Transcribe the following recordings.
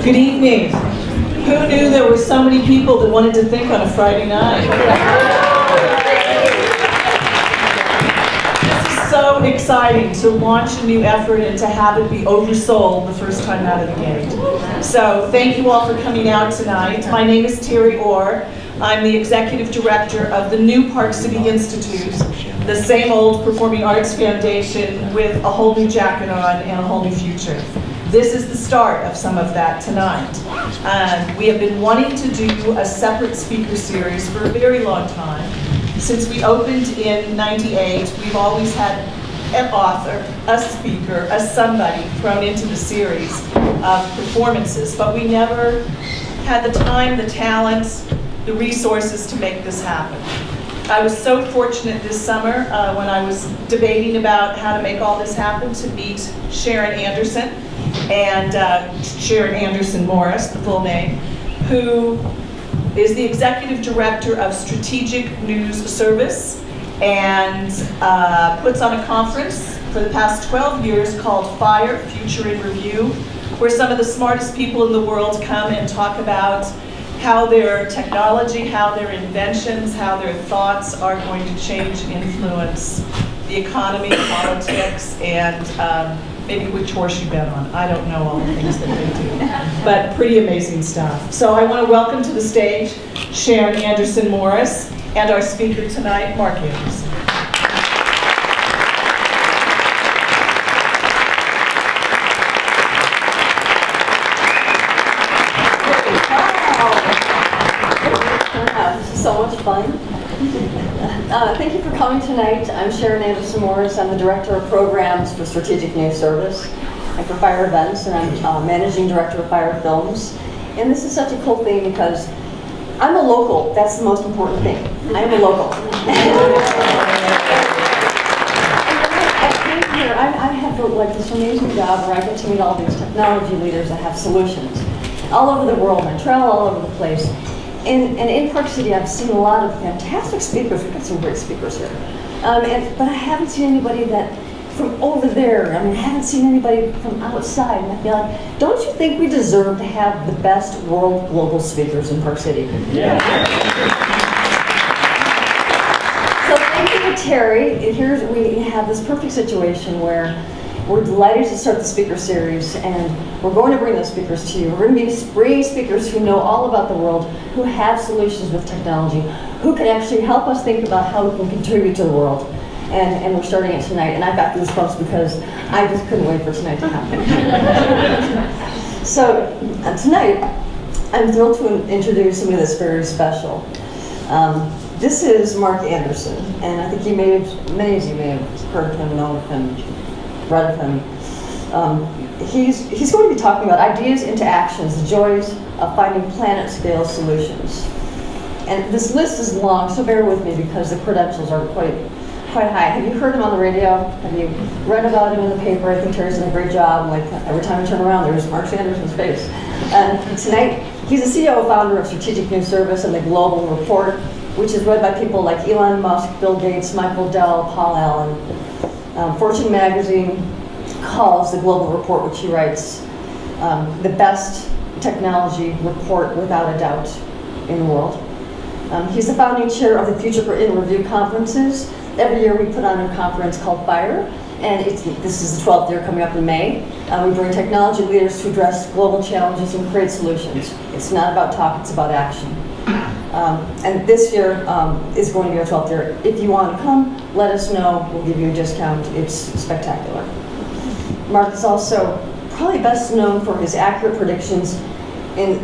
Good evening. Who knew there were so many people that wanted to think on a Friday night? This is so exciting to launch a new effort and to have it be oversold the first time out of the gate. So thank you all for coming out tonight. My name is Terry Orr. I'm the Executive Director of the new Park City Institute, the same old performing arts foundation with a whole new jacket on and a whole new future. This is the start of some of that tonight. We have been wanting to do a separate speaker series for a very long time. Since we opened in '98, we've always had an author, a speaker, a somebody thrown into the series of performances, but we never had the time, the talent, the resources to make this happen. I was so fortunate this summer when I was debating about how to make all this happen to meet Sharon Anderson and Sharon Anderson Morris, the full name, who is the Executive Director of Strategic News Service and puts on a conference for the past 12 years called FIRE, Future in Review, where some of the smartest people in the world come and talk about how their technology, how their inventions, how their thoughts are going to change and influence the economy, politics, and maybe which horse you bet on. I don't know all the things that they do, but pretty amazing stuff. So I want to welcome to the stage Sharon Anderson Morris and our speaker tonight, Mark Anderson. So much fun. Thank you for coming tonight. I'm Sharon Anderson Morris. I'm the Director of Programs for Strategic News Service and for FIRE Events, and I'm Managing Director of FIRE Films. And this is such a cool thing because I'm a local. That's the most important thing. I am a local. I came here, I have this amazing job where I get to meet all these technology leaders that have solutions all over the world. I travel all over the place. And in Park City, I've seen a lot of fantastic speakers. We've got some great speakers here. But I haven't seen anybody that from over there. I haven't seen anybody from outside. And I feel like, don't you think we deserve to have the best world global speakers in Park City? Yeah. So thank you to Terry. And here we have this perfect situation where we're delighted to start the speaker series, and we're going to bring those speakers to you. We're going to be bringing speakers who know all about the world, who have solutions with technology, who can actually help us think about how we can contribute to the world. And we're starting it tonight, and I've got goosebumps because I just couldn't wait for tonight to happen. So tonight, I'm thrilled to introduce somebody that's very special. This is Mark Anderson, and I think many of you may have heard of him, known of him, read of him. He's going to be talking about ideas into actions, the joys of finding planet-scale solutions. And this list is long, so bear with me because the credentials are quite high. Have you heard him on the radio? Have you read about him in the paper? I think Terry's done a great job. Like every time I turn around, there's Mark Anderson's face. And tonight, he's the CEO and founder of Strategic News Service and the Global Report, which is read by people like Elon Musk, Bill Gates, Michael Dell, Paul Allen. Fortune magazine calls the Global Report, which he writes, the best technology report without a doubt in the world. He's the founding chair of the Future in Review conferences. Every year we put on a conference called FIRE, and this is the 12th year coming up in May. We bring technology leaders to address global challenges and create solutions. It's not about talk, it's about action. And this year is going to be our 12th year. If you want to come, let us know. We'll give you a discount. It's spectacular. Mark is also probably best known for his accurate predictions in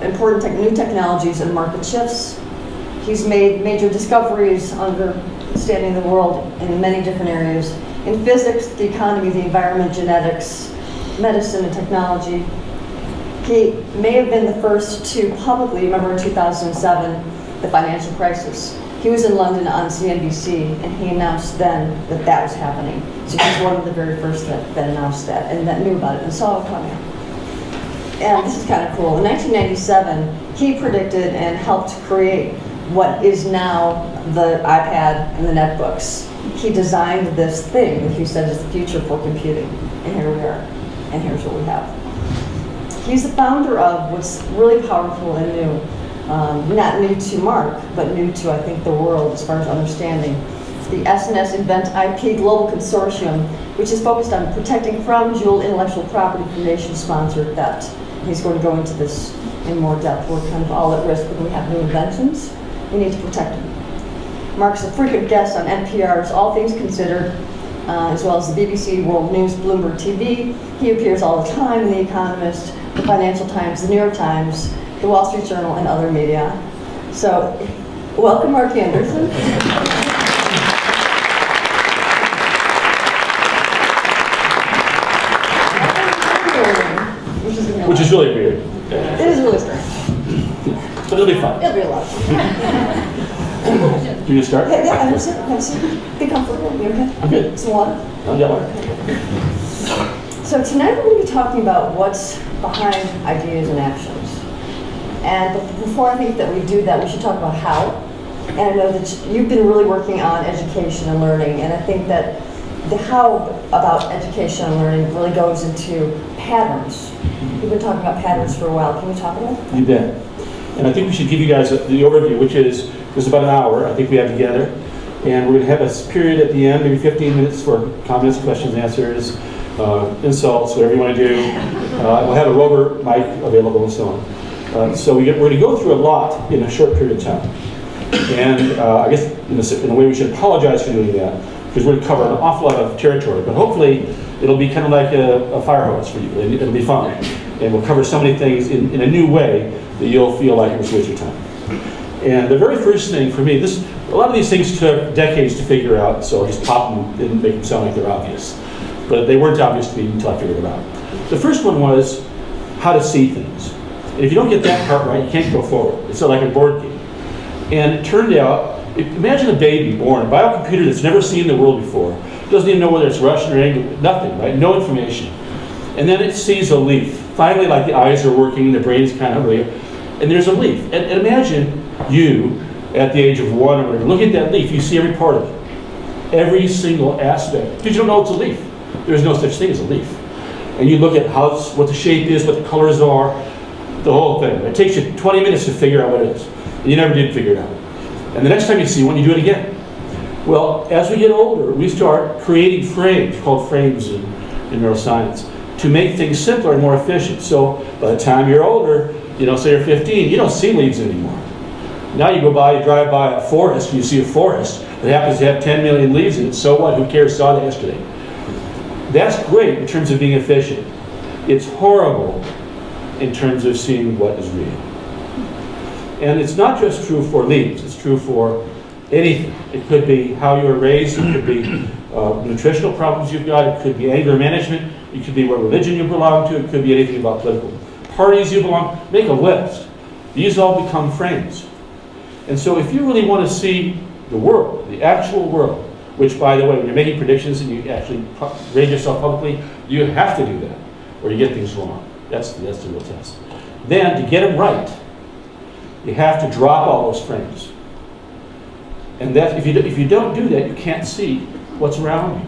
important new technologies and market shifts. He's made major discoveries understanding the world in many different areas. In physics, the economy, the environment, genetics, medicine, and technology. He may have been the first to publicly, remember in 2007, the financial crisis. He was in London on CNBC, and he announced then that that was happening. So he's one of the very first that announced that and that knew about it and saw it coming. And this is kind of cool. In 1997, he predicted and helped create what is now the iPad and the netbooks. He designed this thing that he said is the future for computing. And here we are. And here's what we have. He's the founder of what's really powerful and new, not new to Mark, but new to, I think, the world as far as understanding. The SNS Invent IP Global Consortium, which is focused on protecting from dual intellectual property from nation-sponsored theft. He's going to go into this in more depth. We're kind of all at risk when we have new inventions. We need to protect them. Mark's a frequent guest on NPR's All Things Considered, as well as the BBC World News, Bloomberg TV. He appears all the time in The Economist, the Financial Times, the New York Times, the Wall Street Journal, and other media. So, welcome, Mark Anderson. Which is really weird. It is really strange. But it'll be fun. It'll be a lot of fun. Do you start? Yeah, I'm just have a seat. Be comfortable. You okay? I'm good. Some water? I'll get one. So tonight we're going to be talking about what's behind ideas and actions. And before I think that we do that, we should talk about how. And I know that you've been really working on education and learning, and I think that the how about education and learning really goes into patterns. We've been talking about patterns for a while. Can we talk about it? You bet. And I think we should give you guys the overview, which is about an hour, I think we have together. And we're going to have a period at the end, maybe 15 minutes for comments, questions, answers, insults, whatever you want to do. We'll have a rover mic available and so on. So we're going to go through a lot in a short period of time. And I guess in a way we should apologize for doing that, because we're going to cover an awful lot of territory. But hopefully it'll be kind of like a fire hose for you. It'll be fun. And we'll cover so many things in a new way that you'll feel like it was worth your time. And the very first thing for me, a lot of these things took decades to figure out, so I'll just pop them and make them sound like they're obvious. But they weren't obvious to me until I figured them out. The first one was how to see things. And if you don't get that part right, you can't go forward. It's like a board game. And it turned out, imagine a baby born, a biocomputer that's never seen the world before, doesn't even know whether it's Russian or English, nothing, right? No information. And then it sees a leaf. Finally, like the eyes are working, the brain's kind of real, and there's a leaf. And imagine you, at the age of 1 or whatever, look at that leaf, you see every part of it. Every single aspect. Because you don't know it's a leaf. There's no such thing as a leaf. And you look at what the shape is, what the colors are, the whole thing. It takes you 20 minutes to figure out what it is. And you never did figure it out. And the next time you see one, you do it again. Well, as we get older, we start creating frames, called frames in neuroscience, to make things simpler and more efficient. So by the time you're older, say you're 15, you don't see leaves anymore. Now you drive by a forest, and you see a forest that happens to have 10 million leaves in it. So what? Who cares? Saw that yesterday. That's great in terms of being efficient. It's horrible in terms of seeing what is real. And it's not just true for leaves, it's true for anything. It could be how you were raised, it could be nutritional problems you've got, it could be anger management, it could be what religion you belong to, it could be anything about political parties you belong. Make a list. These all become frames. And so if you really want to see the world, the actual world, which, by the way, when you're making predictions and you actually rate yourself publicly, you have to do that, or you get things wrong. That's the real test. Then, to get them right, you have to drop all those frames. And that if you don't do that, you can't see what's around you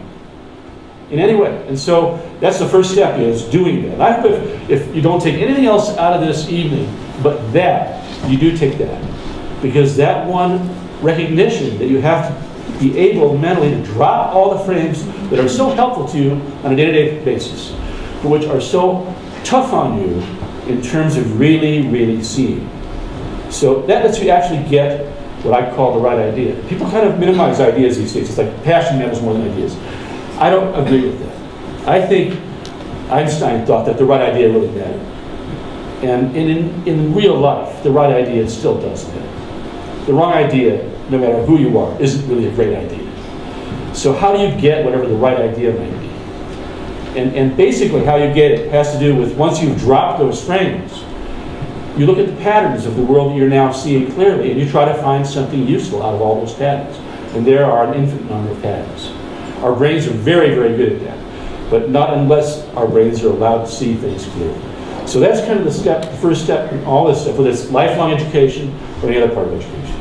in any way. And so that's the first step, is doing that. I hope if you don't take anything else out of this evening but that, you do take that. Because that one recognition that you have to be able mentally to drop all the frames that are so helpful to you on a day-to-day basis, but which are so tough on you in terms of really, really seeing. So that lets you actually get what I call the right idea. People kind of minimize ideas these days. It's like passion matters more than ideas. I don't agree with that. I think Einstein thought that the right idea really mattered. And in real life, the right idea still does matter. The wrong idea, no matter who you are, isn't really a great idea. So how do you get whatever the right idea might be? And basically how you get it has to do with, once you've dropped those frames, you look at the patterns of the world that you're now seeing clearly, and you try to find something useful out of all those patterns. And there are an infinite number of patterns. Our brains are very, very good at that, but not unless our brains are allowed to see things clearly. So that's kind of the first step in all this stuff, whether it's lifelong education or any other part of education.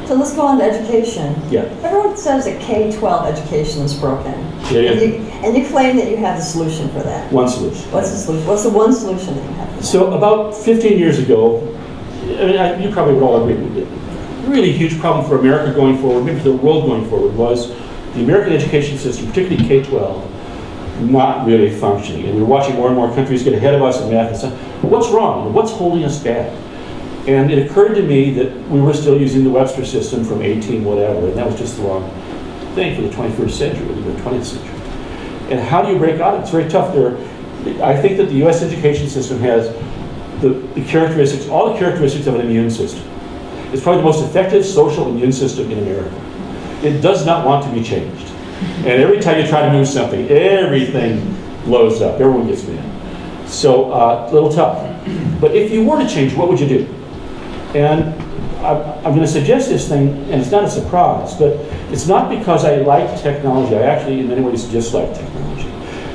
So let's go on to education. Yeah. Everyone says that K-12 education is broken. Yeah, yeah. And you claim that you have the solution for that. One solution. What's the solution? What's the one solution that you have for that? So about 15 years ago, you probably would all agree, a really huge problem for America going forward, maybe for the world going forward, was the American education system, particularly K-12, not really functioning. And we're watching more and more countries get ahead of us in math and stuff. But what's wrong? What's holding us back? And it occurred to me that we were still using the Webster system from 18 whatever, and that was just the wrong thing for the 21st century, or the 20th century. And how do you break out of it? It's very tough. I think that the U.S. education system has the characteristics, all the characteristics of an immune system. It's probably the most effective social immune system in America. It does not want to be changed. And every time you try to move something, everything blows up. Everyone gets mad. So a little tough. But if you were to change, what would you do? And I'm going to suggest this thing, and it's not a surprise, but it's not because I like technology. I actually, in many ways, dislike technology.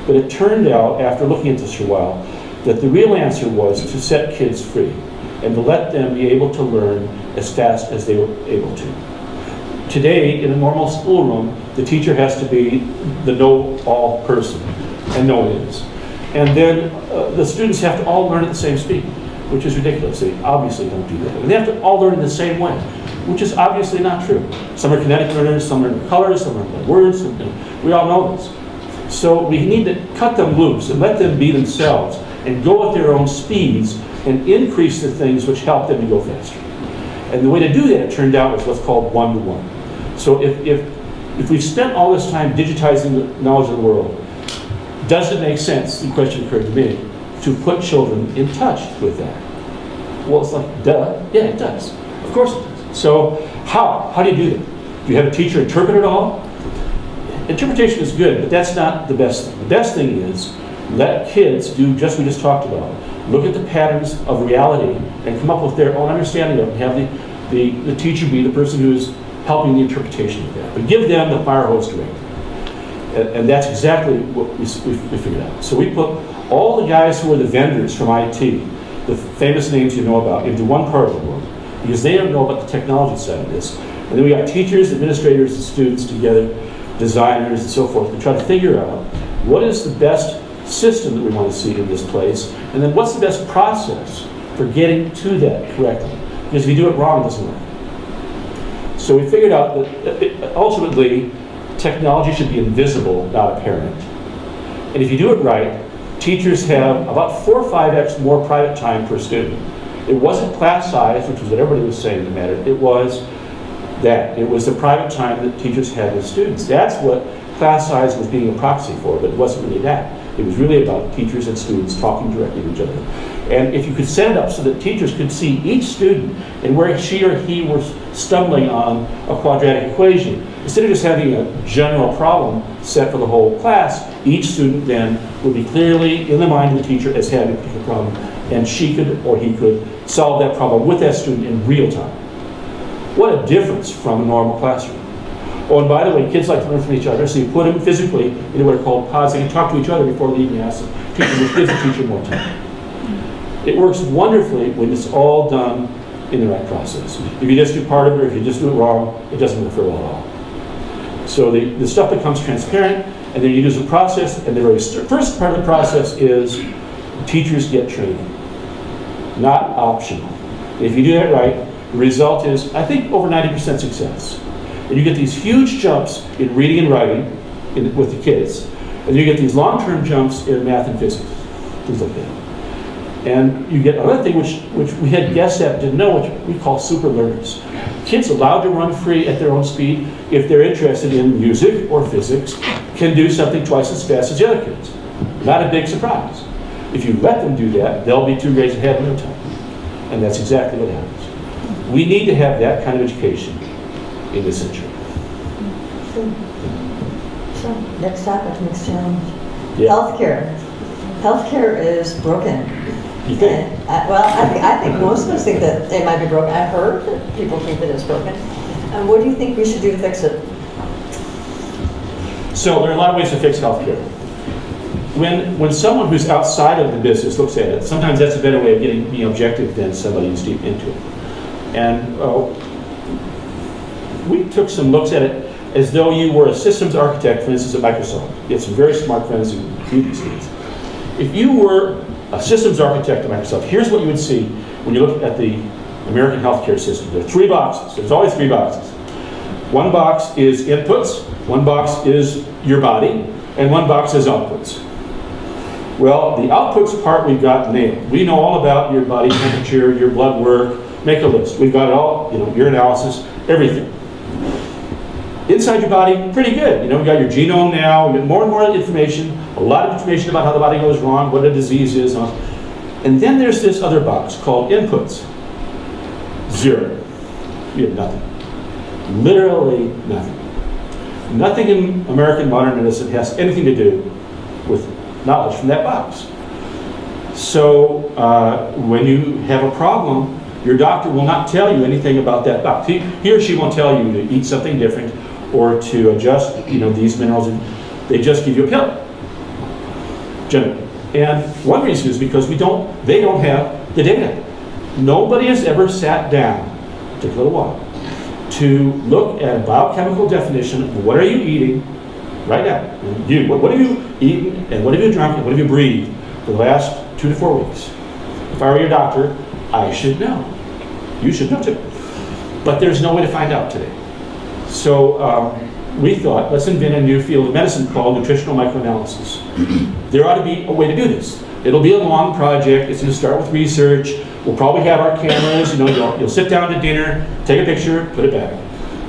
But it turned out, after looking at this for a while, that the real answer was to set kids free and to let them be able to learn as fast as they were able to. Today, in a normal schoolroom, the teacher has to be the know-all person, and no one is. And then the students have to all learn at the same speed, which is ridiculous. They obviously don't do that. And they have to all learn in the same way, which is obviously not true. Some are kinetic learners, some learn by colors, some learn by words, we all know this. So we need to cut them loose and let them be themselves and go at their own speeds and increase the things which help them to go faster. And the way to do that, it turned out, was what's called one-to-one. So if we've spent all this time digitizing the knowledge of the world, does it make sense, the question occurred to me, to put children in touch with that? Well, it's like, duh, yeah, it does. Of course it does. So how? How do you do that? Do you have a teacher interpret it all? Interpretation is good, but that's not the best thing. The best thing is let kids do just what we just talked about. Look at the patterns of reality and come up with their own understanding of it, and have the teacher be the person who is helping the interpretation of that. But give them the fire hose directly. And that's exactly what we figured out. So we put all the guys who are the vendors from IT, the famous names you know about, into one part of the world, because they don't know about the technology side of this. And then we got teachers, administrators, and students together, designers, and so forth, to try to figure out what is the best system that we want to see in this place, and then what's the best process for getting to that correctly. Because if you do it wrong, it doesn't work. So we figured out that ultimately, technology should be invisible, not apparent. And if you do it right, teachers have about 4 or 5x more private time per student. It wasn't class size, which was what everybody was saying that mattered. It was that. It was the private time that teachers had with students. That's what class size was being a proxy for, but it wasn't really that. It was really about teachers and students talking directly to each other. And if you could set it up so that teachers could see each student and where she or he was stumbling on a quadratic equation, instead of just having a general problem set for the whole class, each student then would be clearly in the mind of the teacher as having a particular problem, and she could or he could solve that problem with that student in real time. What a difference from a normal classroom. Oh, and by the way, kids like to learn from each other, so you put them physically into what are called pods. They can talk to each other before leaving the house. Which gives the teacher more time. It works wonderfully when it's all done in the right process. If you just do part of it, or if you just do it wrong, it doesn't work very well at all. So the stuff becomes transparent, and then you use the process, and the very first part of the process is teachers get training, not optional. And if you do that right, the result is, I think, over 90% success. And you get these huge jumps in reading and writing with the kids, and you get these long-term jumps in math and physics, things like that. And you get another thing which we had guessed at, didn't know, which we call super learners. Kids allowed to run free at their own speed, if they're interested in music or physics, can do something twice as fast as the other kids. Not a big surprise. If you let them do that, they'll be 2 grades ahead in no time. And that's exactly what happens. We need to have that kind of education in this century. So, next topic, next challenge. Yeah. Healthcare. Healthcare is broken. You think? And, I think most of us think that it might be broken. I've heard that people think that it's broken. And what do you think we should do to fix it? So there are a lot of ways to fix healthcare. When someone who's outside of the business looks at it, sometimes that's a better way of being objective than somebody who's deep into it. And we took some looks at it as though you were a systems architect, for instance, at Microsoft. You have some very smart friends who do these things. If you were a systems architect at Microsoft, here's what you would see when you look at the American healthcare system. There are 3 boxes. There's always 3 boxes. One box is inputs, one box is your body, and one box is outputs. Well, the outputs part we've got nailed. We know all about your body temperature, your blood work. Make a list. We've got it all, your analysis, everything. Inside your body, pretty good. We've got your genome now. We get more and more information, a lot of information about how the body goes wrong, what a disease is. And then there's this other box called inputs. 0. We have nothing. Literally nothing. Nothing in American modern medicine has anything to do with knowledge from that box. So when you have a problem, your doctor will not tell you anything about that box. He or she won't tell you to eat something different or to adjust, these minerals. They just give you a pill, generally. And one reason is because they don't have the data. Nobody has ever sat down, took a little while, to look at a biochemical definition of what are you eating right now. What have you eaten and what have you drunk and what have you breathed for the last 2 to 4 weeks? If I were your doctor, I should know. You should know too. But there's no way to find out today. So we thought, let's invent a new field of medicine called nutritional microanalysis. There ought to be a way to do this. It'll be a long project. It's going to start with research. We'll probably have our cameras. You'll sit down to dinner, take a picture, put it back.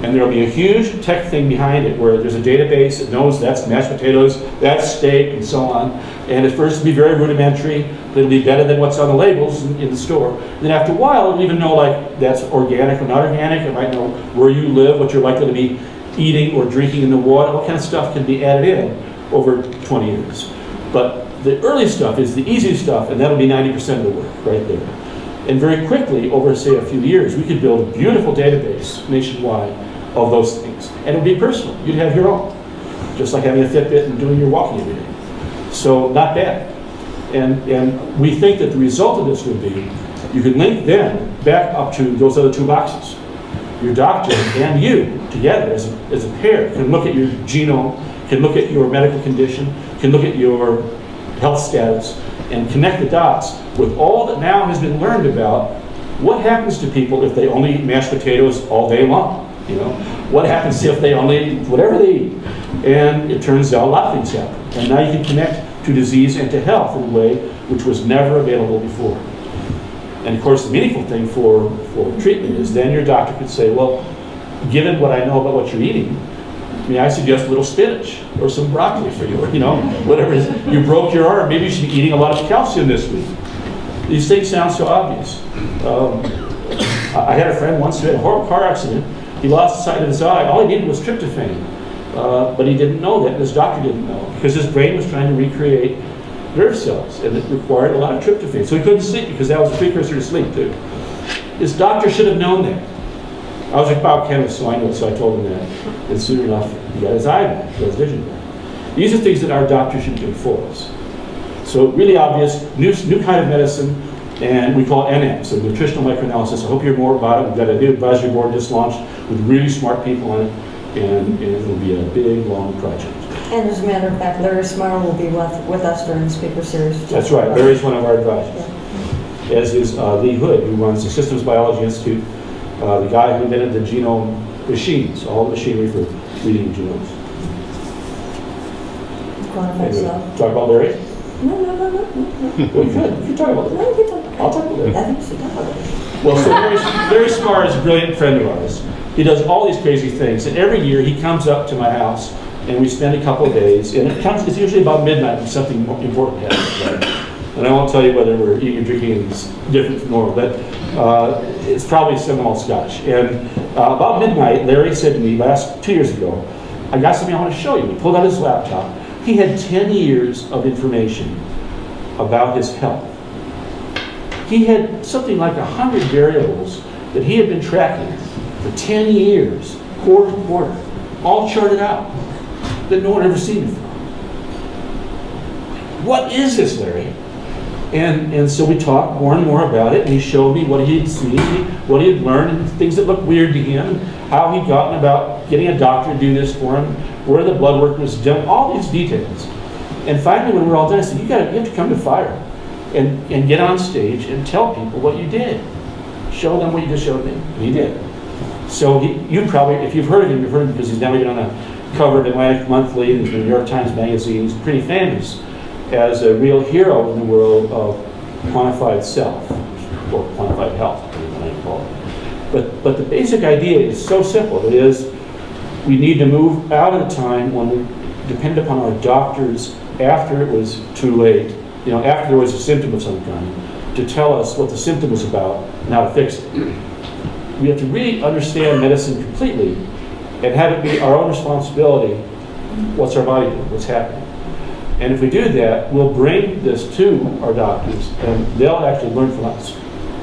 And there'll be a huge tech thing behind it where there's a database that knows that's mashed potatoes, that's steak, and so on. And at first it'll be very rudimentary, but it'll be better than what's on the labels in the store. And then after a while, it'll even know that's organic or not organic. It might know where you live, what you're likely to be eating or drinking in the water. All kind of stuff can be added in over 20 years. But the early stuff is the easy stuff, and that'll be 90% of the work right there. And very quickly, over say a few years, we could build a beautiful database nationwide of those things. And it would be personal. You'd have your own. Just like having a Fitbit and doing your walking every day. So not bad. And we think that the result of this would be, you could link them back up to those other 2 boxes. Your doctor and you together as a pair can look at your genome, can look at your medical condition, can look at your health status, and connect the dots with all that now has been learned about what happens to people if they only eat mashed potatoes all day long. What happens if they only eat whatever they eat? And it turns out a lot of things happen. And now you can connect to disease and to health in a way which was never available before. And of course, the meaningful thing for treatment is then your doctor could say, well, given what I know about what you're eating, may I suggest a little spinach or some broccoli for you, whatever it is. You broke your arm, maybe you should be eating a lot of calcium this week. These things sound so obvious. I had a friend once who had a horrible car accident. He lost the sight of his eye. All he needed was tryptophan. But he didn't know that, and his doctor didn't know, because his brain was trying to recreate nerve cells, and it required a lot of tryptophan. So he couldn't sleep, because that was a precursor to sleep, too. His doctor should have known that. I was a biochemist, so I know it, so I told him that. And soon enough, he got his eye back, he got his vision back. These are things that our doctor should do for us. So really obvious, new kind of medicine, and we call it NM, so nutritional microanalysis. I hope you hear more about it. We've got a new advisory board just launched with really smart people on it, and it'll be a big, long project. And as a matter of fact, Larry Smart will be with us during the speaker series. That's right, Larry's one of our advisors. Yeah. As is Lee Hood, who runs the Systems Biology Institute, the guy who invented the genome machines, all the machinery for reading genomes. Anyway, talk about Larry? No. Well, you can talk about Larry. No, you can talk. I'll talk about Larry. I think you should talk about it. Well, so Larry Smart is a brilliant friend of ours. He does all these crazy things, and every year he comes up to my house, and we spend a couple of days, and it's usually about midnight when something important happens. Right? And I won't tell you whether we're eating or drinking is different from normal, but it's probably Seminole Scotch. And about midnight, Larry said to me 2 years ago, I got something I want to show you. He pulled out his laptop. He had 10 years of information about his health. He had something like 100 variables that he had been tracking for 10 years, quarter to quarter, all charted out, that no one had ever seen before. What is this, Larry? And so we talked more and more about it, and he showed me what he had seen, what he had learned, and things that looked weird to him, how he'd gotten about getting a doctor to do this for him, where the blood work was done, all these details. And finally, when we were all done, I said, you have to come to fire and get on stage and tell people what you did. Show them what you just showed me. And he did. So you probably, if you've heard of him, you've heard of him because he's now been on the cover of Atlantic Monthly and the New York Times Magazine. He's pretty famous as a real hero in the world of quantified self, or quantified health, whatever you call it. But the basic idea is so simple. It is, we need to move out of the time when we depend upon our doctors after it was too late, after there was a symptom of some kind, to tell us what the symptom was about and how to fix it. We have to really understand medicine completely and have it be our own responsibility. What's our body doing? What's happening? And if we do that, we'll bring this to our doctors and they'll actually learn from us,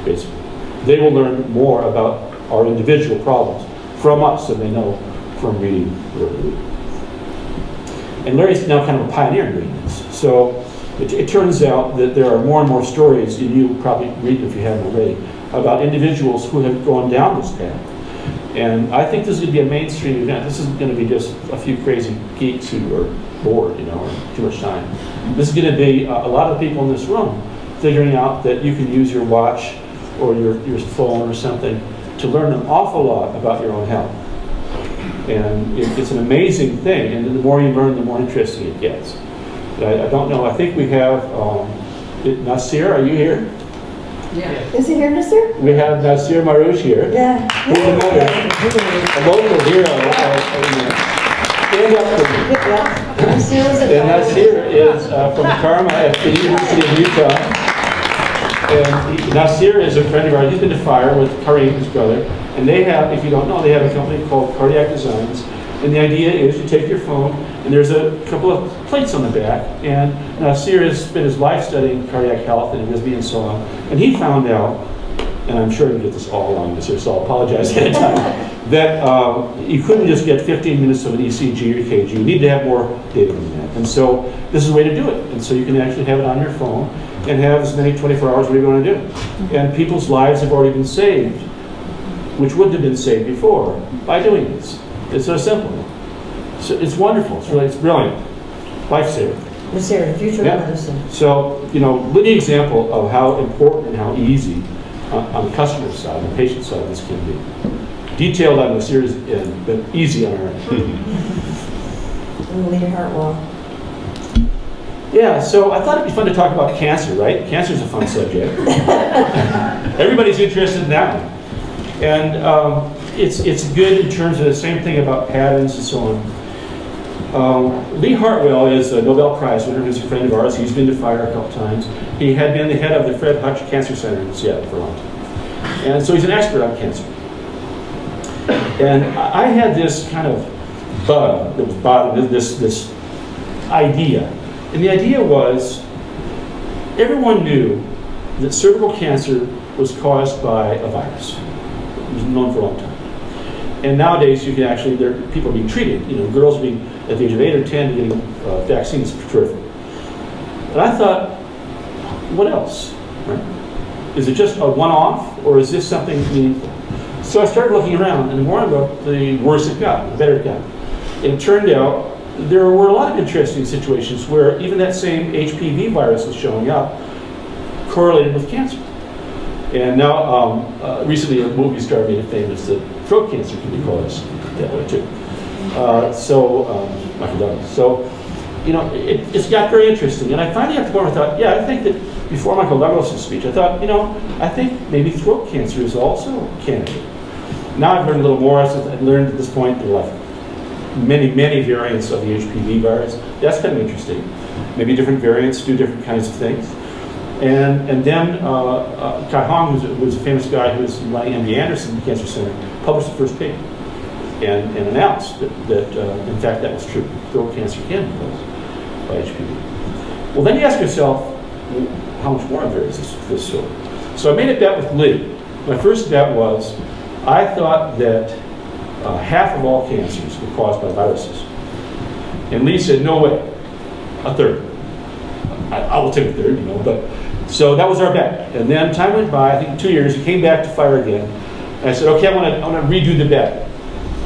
basically. They will learn more about our individual problems from us than they know from reading the Word. And Larry's now kind of a pioneer in doing this. So it turns out that there are more and more stories, and you probably read them if you haven't already, about individuals who have gone down this path. And I think this is going to be a mainstream event. This isn't going to be just a few crazy geeks who are bored, or too much time. This is going to be a lot of people in this room figuring out that you can use your watch or your phone or something to learn an awful lot about your own health. And it's an amazing thing, and the more you learn, the more interesting it gets. I don't know, I think we have, Nasir, are you here? Yeah. Is he here, Nasir? We have Nasir Marouche here. Yeah. Who's a local hero. Stand up for me. Yeah. Nasir was And Nasir is from Karma at the University of Utah. And Nasir is a friend of ours. He's been to fire with Kareem, his brother. And they have, if you don't know, they have a company called Cardiac Designs. And the idea is you take your phone, and there's a couple of plates on the back. And Nasir has spent his life studying cardiac health and arrhythmia and so on. And he found out, and I'm sure you get this all wrong, Nasir, so I'll apologize ahead of time, that you couldn't just get 15 minutes of an ECG or EKG. You need to have more data than that. And so this is a way to do it. And so you can actually have it on your phone and have as many 24 hours whatever you want to do. And people's lives have already been saved, which wouldn't have been saved before, by doing this. It's so simple. So it's wonderful. It's brilliant. Lifesaver. Nasir, the future Yeah. of medicine. So, living example of how important and how easy on the customer side, the patient side, this can be. Detailed on Nasir's end, but easy on our end. And Leader Hartwell. Yeah, so I thought it'd be fun to talk about cancer, right? Cancer's a fun subject. Everybody's interested in that one. And it's good in terms of the same thing about patterns and so on. Lee Hartwell is a Nobel Prize winner who's a friend of ours. He's been to fire a couple times. He had been the head of the Fred Hutch Cancer Center in Seattle for a long time. And so he's an expert on cancer. And I had this kind of bug that was bothering this idea. And the idea was, everyone knew that cervical cancer was caused by a virus. It was known for a long time. And nowadays, you can actually, people are being treated. Girls are being, at the age of 8 or 10, getting vaccines for terrific. And I thought, what else? Right? Is it just a one-off, or is this something meaningful? So I started looking around, and the more I looked, the worse it got, the better it got. And it turned out there were a lot of interesting situations where even that same HPV virus was showing up correlated with cancer. And now, recently a movie star made it famous that throat cancer can be caused that way too. Michael Douglas. So, it's got very interesting. And I finally at the point I thought, I think that before Michael Douglas' speech, I thought, I think maybe throat cancer is also a candidate. Now I've learned a little more. I've learned at this point there are like many, many variants of the HPV virus. That's kind of interesting. Maybe different variants do different kinds of things. And then Kai Hong, who was a famous guy who was running MD Anderson Cancer Center, published the first paper and announced that in fact, that was true. Throat cancer can be caused by HPV. Well, then you ask yourself, how much more there is this sort? So I made a bet with Lee. My first bet was, I thought that half of all cancers were caused by viruses. And Lee said, no way, a third. I will take a third, but so that was our bet. And then time went by, I think 2 years, he came back to fire again. And I said, okay, I want to redo the bet.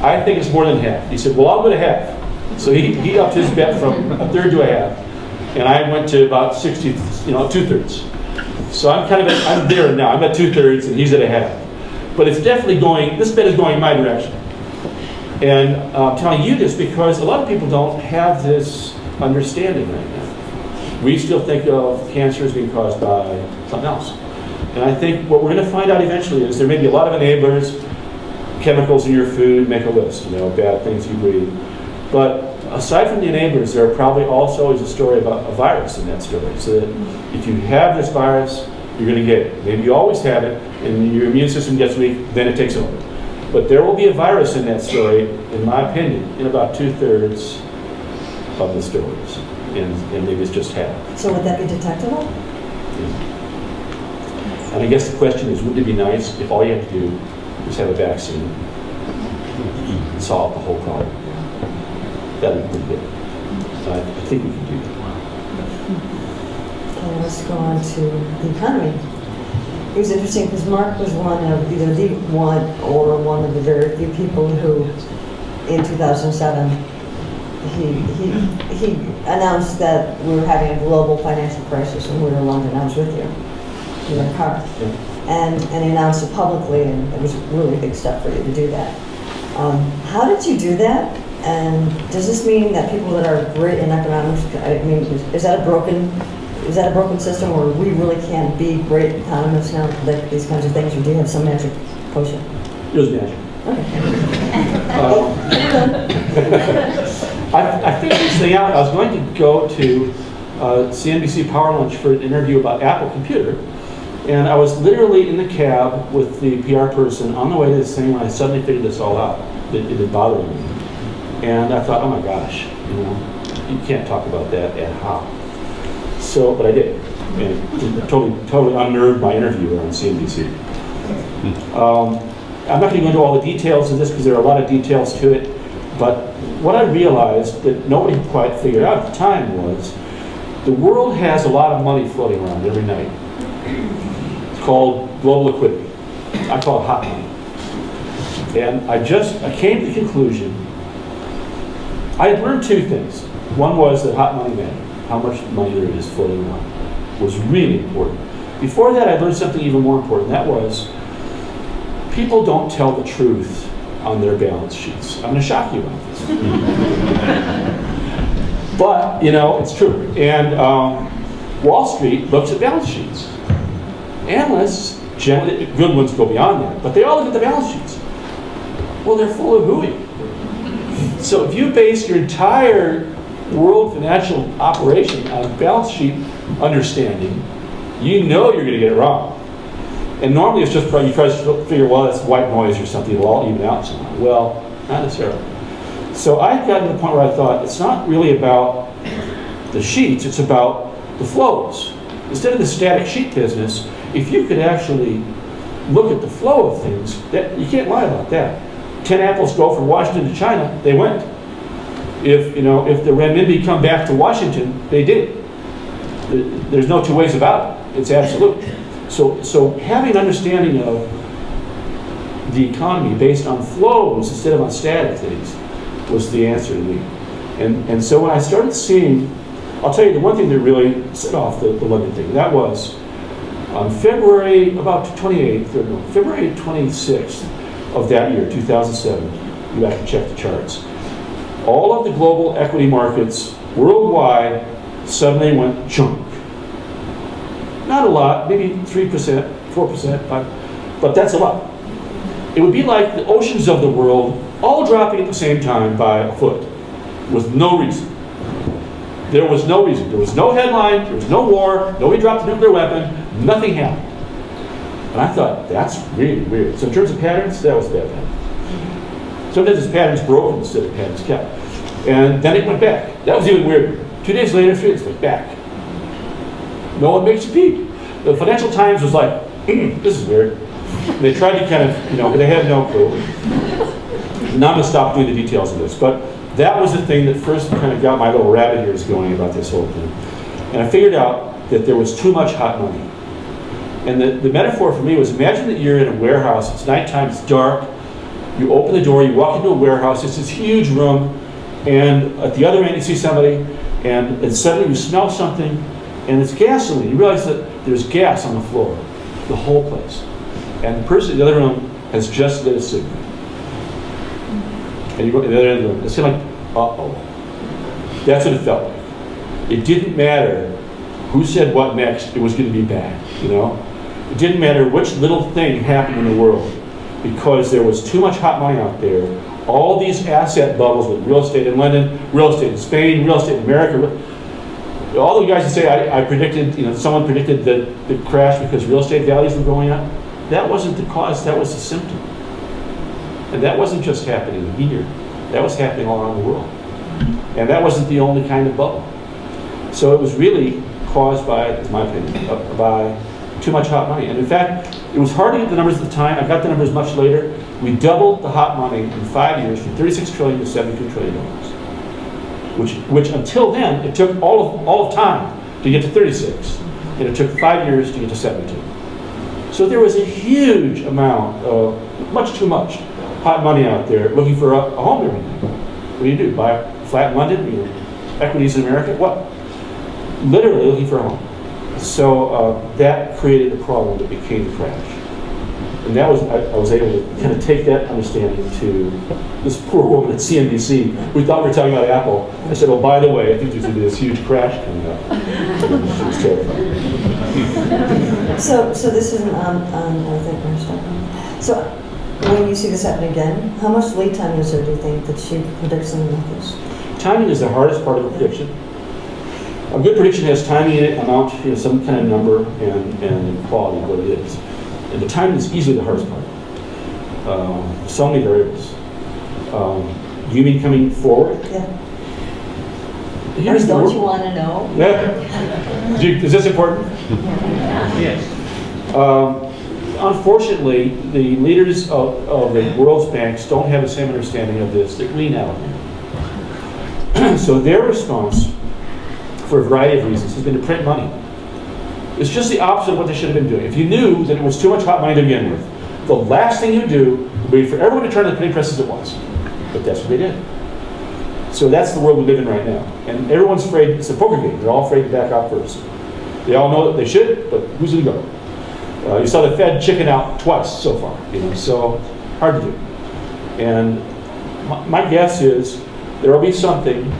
I think it's more than half. He said, well, I'll go to half. So he upped his bet from a third to a half. And I went to about 60, 2/3. So I'm I'm there now. I'm at 2/3 and he's at a half. But it's definitely this bet is going in my direction. And I'm telling you this because a lot of people don't have this understanding right now. We still think of cancer as being caused by something else. And I think what we're going to find out eventually is there may be a lot of enablers, chemicals in your food, make a list, bad things you breathe. But aside from the enablers, there probably also is a story about a virus in that story. So that if you have this virus, you're going to get it. Maybe you always have it, and your immune system gets weak, then it takes over. But there will be a virus in that story, in my opinion, in about 2/3 of the stories. And maybe it's just half. So would that be detectable? And I guess the question is, wouldn't it be nice if all you had to do was have a vaccine and solve the whole problem? That would be pretty good. So I think we can do that. Okay, let's go on to the economy. It was interesting because Mark was one of either the one or one of the very few people who, in 2007, he announced that we were having a global financial crisis and we were in London. I was with you in the car. Yeah. And he announced it publicly, and it was a really big step for you to do that. How did you do that? And does this mean that people that are great in economics, I mean, is that a broken system where we really can't be great economists now, like these kinds of things, or do you have some magic potion? It was magic. I figured this thing out. I was going to go to CNBC Power Lunch for an interview about Apple Computer, and I was literally in the cab with the PR person on the way to this thing when I suddenly figured this all out. It had bothered me. And I thought, oh my gosh, you can't talk about that at how. So, but I did. And it totally unnerved my interviewer on CNBC. I'm not going to go into all the details of this because there are a lot of details to it. But what I realized that nobody quite figured out at the time was the world has a lot of money floating around every night. It's called global liquidity. I call it hot money. And I came to the conclusion, I had learned two things. One was that hot money mattered. How much money there is floating around was really important. Before that, I learned something even more important. That was, people don't tell the truth on their balance sheets. I'm going to shock you about this. But, it's true. And Wall Street looks at balance sheets. Analysts, generally, good ones go beyond that, but they all look at the balance sheets. Well, they're full of hooey. So if you base your entire world financial operation on balance sheet understanding, you're going to get it wrong. And normally it's just you try to figure, well, that's white noise or something, it'll all even out somehow. Well, not necessarily. So I got to the point where I thought, it's not really about the sheets, it's about the flows. Instead of the static sheet business, if you could actually look at the flow of things, that you can't lie about that. 10 apples go from Washington to China, they went. If the renminbi come back to Washington, they did. There's no two ways about it. It's absolute. So having an understanding of the economy based on flows instead of on static things was the answer to me. And so when I started seeing, I'll tell you the one thing that really set off the London thing. That was on February 26th of that year, 2007. You have to check the charts. All of the global equity markets worldwide suddenly went junk. Not a lot, maybe 3%, 4%, but that's a lot. It would be like the oceans of the world all dropping at the same time by a foot with no reason. There was no reason. There was no headline, there was no war, nobody dropped a nuclear weapon, nothing happened. And I thought, that's really weird. So in terms of patterns, that was a bad pattern. Sometimes this pattern's broken instead of patterns kept. And then it went back. That was even weirder. 2 days later, 3 days went back. No one makes a peep. The Financial Times was like, this is weird. And they tried to kind of, but they had no clue. Now I'm going to stop doing the details of this. But that was the thing that first kind of got my little rabbit ears going about this whole thing. And I figured out that there was too much hot money. And the metaphor for me was, imagine that you're in a warehouse, it's nighttime, it's dark, You open the door, you walk into a warehouse, it's this huge room, and at the other end you see somebody, and suddenly you smell something, and it's gasoline. You realize that there's gas on the floor, the whole place. And the person in the other room has just lit a cigarette. And you go to the other end of the room, it's kind of like, uh-oh. That's what it felt like. It didn't matter who said what next, it was going to be bad, you know? It didn't matter which little thing happened in the world, because there was too much hot money out there. All these asset bubbles with real estate in London, real estate in Spain, real estate in America. All the guys that say, I predicted, someone predicted the crash because real estate values were going up. That wasn't the cause, that was the symptom. And that wasn't just happening here, that was happening all around the world. And that wasn't the only kind of bubble. So it was really caused by, in my opinion, by too much hot money. And in fact, it was hard to get the numbers at the time. I got the numbers much later. We doubled the hot money in 5 years from 36 trillion to 72 trillion dollars. Which until then, it took all of time to get to 36. And it took 5 years to get to 72. So there was a huge amount of, much too much, hot money out there looking for a home every night. What do? Buy a flat in London? Equities in America? What? Literally looking for a home. So that created a problem that became the crash. And that was, I was able to kind of take that understanding to this poor woman at CNBC. We thought we were talking about Apple. I said, oh, by the way, I think there's going to be this huge crash coming up. She was terrified. So this isn't on I think we're stopping. So when you see this happen again, how much lead time is there, do you think, that she predicts something like this? Timing is the hardest part of a prediction. A good prediction has timing in it, amount, some kind of number, and quality of what it is. And the timing is easily the hardest part. So many variables. Do you mean coming forward? Yeah. Here's Don't you want to know? Yeah. Is this important? Yes. Unfortunately, the leaders of the world's banks don't have the same understanding of this that we now have. So their response, for a variety of reasons, has been to print money. It's just the opposite of what they should have been doing. If you knew that it was too much hot money to begin with, the last thing you do would be for everyone to turn to the penny presses at once. But that's what they did. So that's the world we live in right now. And everyone's afraid, it's a poker game, they're all afraid to back out first. They all know that they should, but who's going to go? You saw the Fed chicken out twice so far, so hard to do. And my guess is there will be something.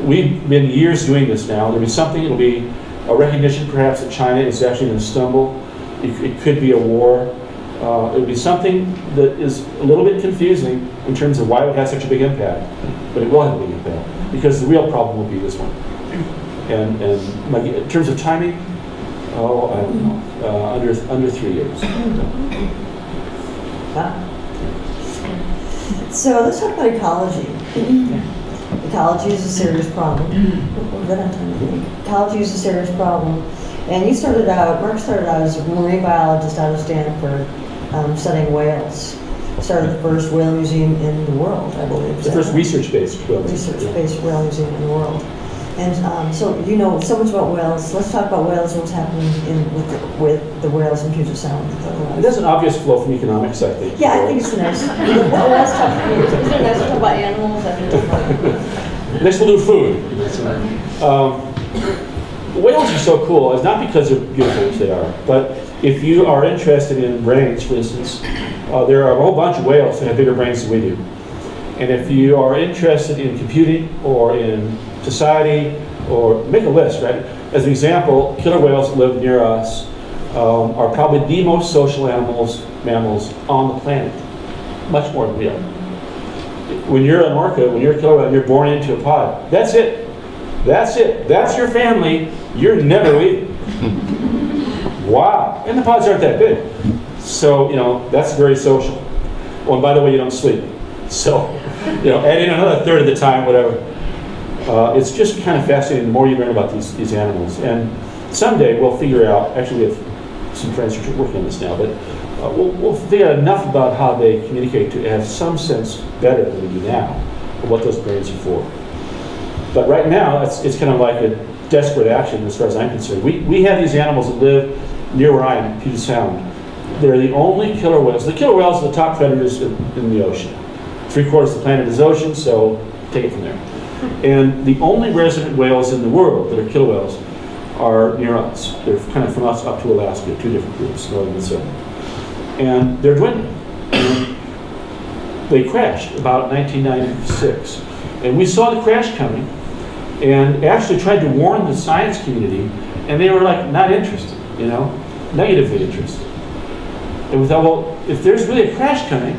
We've been years doing this now. There'll be something. It'll be a recognition, perhaps, that China is actually going to stumble. It could be a war. It'll be something that is a little bit confusing in terms of why it would have such a big impact, but it will have a big impact because the real problem will be this one. And like, in terms of timing, I don't know, under 3 years. Wow. So let's talk about ecology. Ecology is a serious problem. Ecology is a serious problem. And Mark started out as a marine biologist out of Stanford, studying whales. Started the first whale museum in the world, I believe. The first research-based whale museum. Research-based whale museum in the world. And so you know so much about whales. Let's talk about whales and what's happening with the whales in Puget Sound. There's an obvious flow from economics, I think. Yeah, I think it's nice. Well, let's talk. Is it nice to talk about animals? Next we'll do food. Whales are so cool. It's not because they're beautiful, which they are, but if you are interested in brains, for instance, there are a whole bunch of whales that have bigger brains than we do. And if you are interested in computing or in society, or make a list, right? As an example, killer whales that live near us are probably the most social mammals on the planet, much more than we are. When you're an orca, when you're a killer whale, you're born into a pod. That's it. That's it. That's your family. You're never leaving. Wow. And the pods aren't that big. So, that's very social. Oh, and by the way, you don't sleep. So, add in another third of the time, whatever. It's just kind of fascinating the more you learn about these animals. And someday we'll figure out, actually we have some friends who are working on this now, but we'll figure out enough about how they communicate to have some sense better than we do now of what those brains are for. But right now, it's kind of like a desperate action as far as I'm concerned. We have these animals that live near where I am, Puget Sound, They're the only killer whales. The killer whales are the top predators in the ocean. 3/4 of the planet is ocean, so take it from there. And the only resident whales in the world that are killer whales are near us. They're kind of from us up to Alaska, 2 different groups, northern and southern. And they're dwindling. And they crashed about 1996. And we saw the crash coming and actually tried to warn the science community, and they were like not interested, you know, negatively interested. And we thought, well, if there's really a crash coming,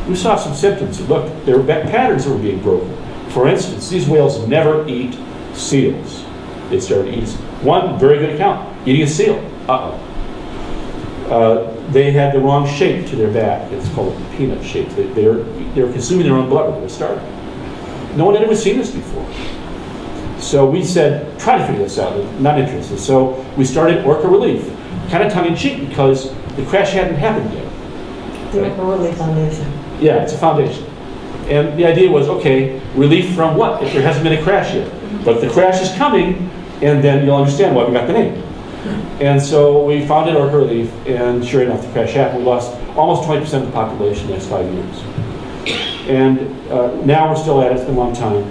we saw some symptoms. Look, there were patterns that were being broken. For instance, these whales never eat seals. They started to eat one very good account, eating a seal. They had the wrong shape to their back. It's called a peanut shape. They were consuming their own blubber. They were starving. No one had ever seen this before. So we said, try to figure this out. Not interested. So we started Orca Relief, kind of tongue-in-cheek because the crash hadn't happened yet. The Orca Relief Foundation. Yeah, it's a foundation. And the idea was, okay, relief from what? If there hasn't been a crash yet. But if the crash is coming, and then you'll understand why we got the name. And so we founded Orca Relief, and sure enough, the crash happened. We lost almost 20% of the population in the next 5 years. And now we're still at it. It's been a long time.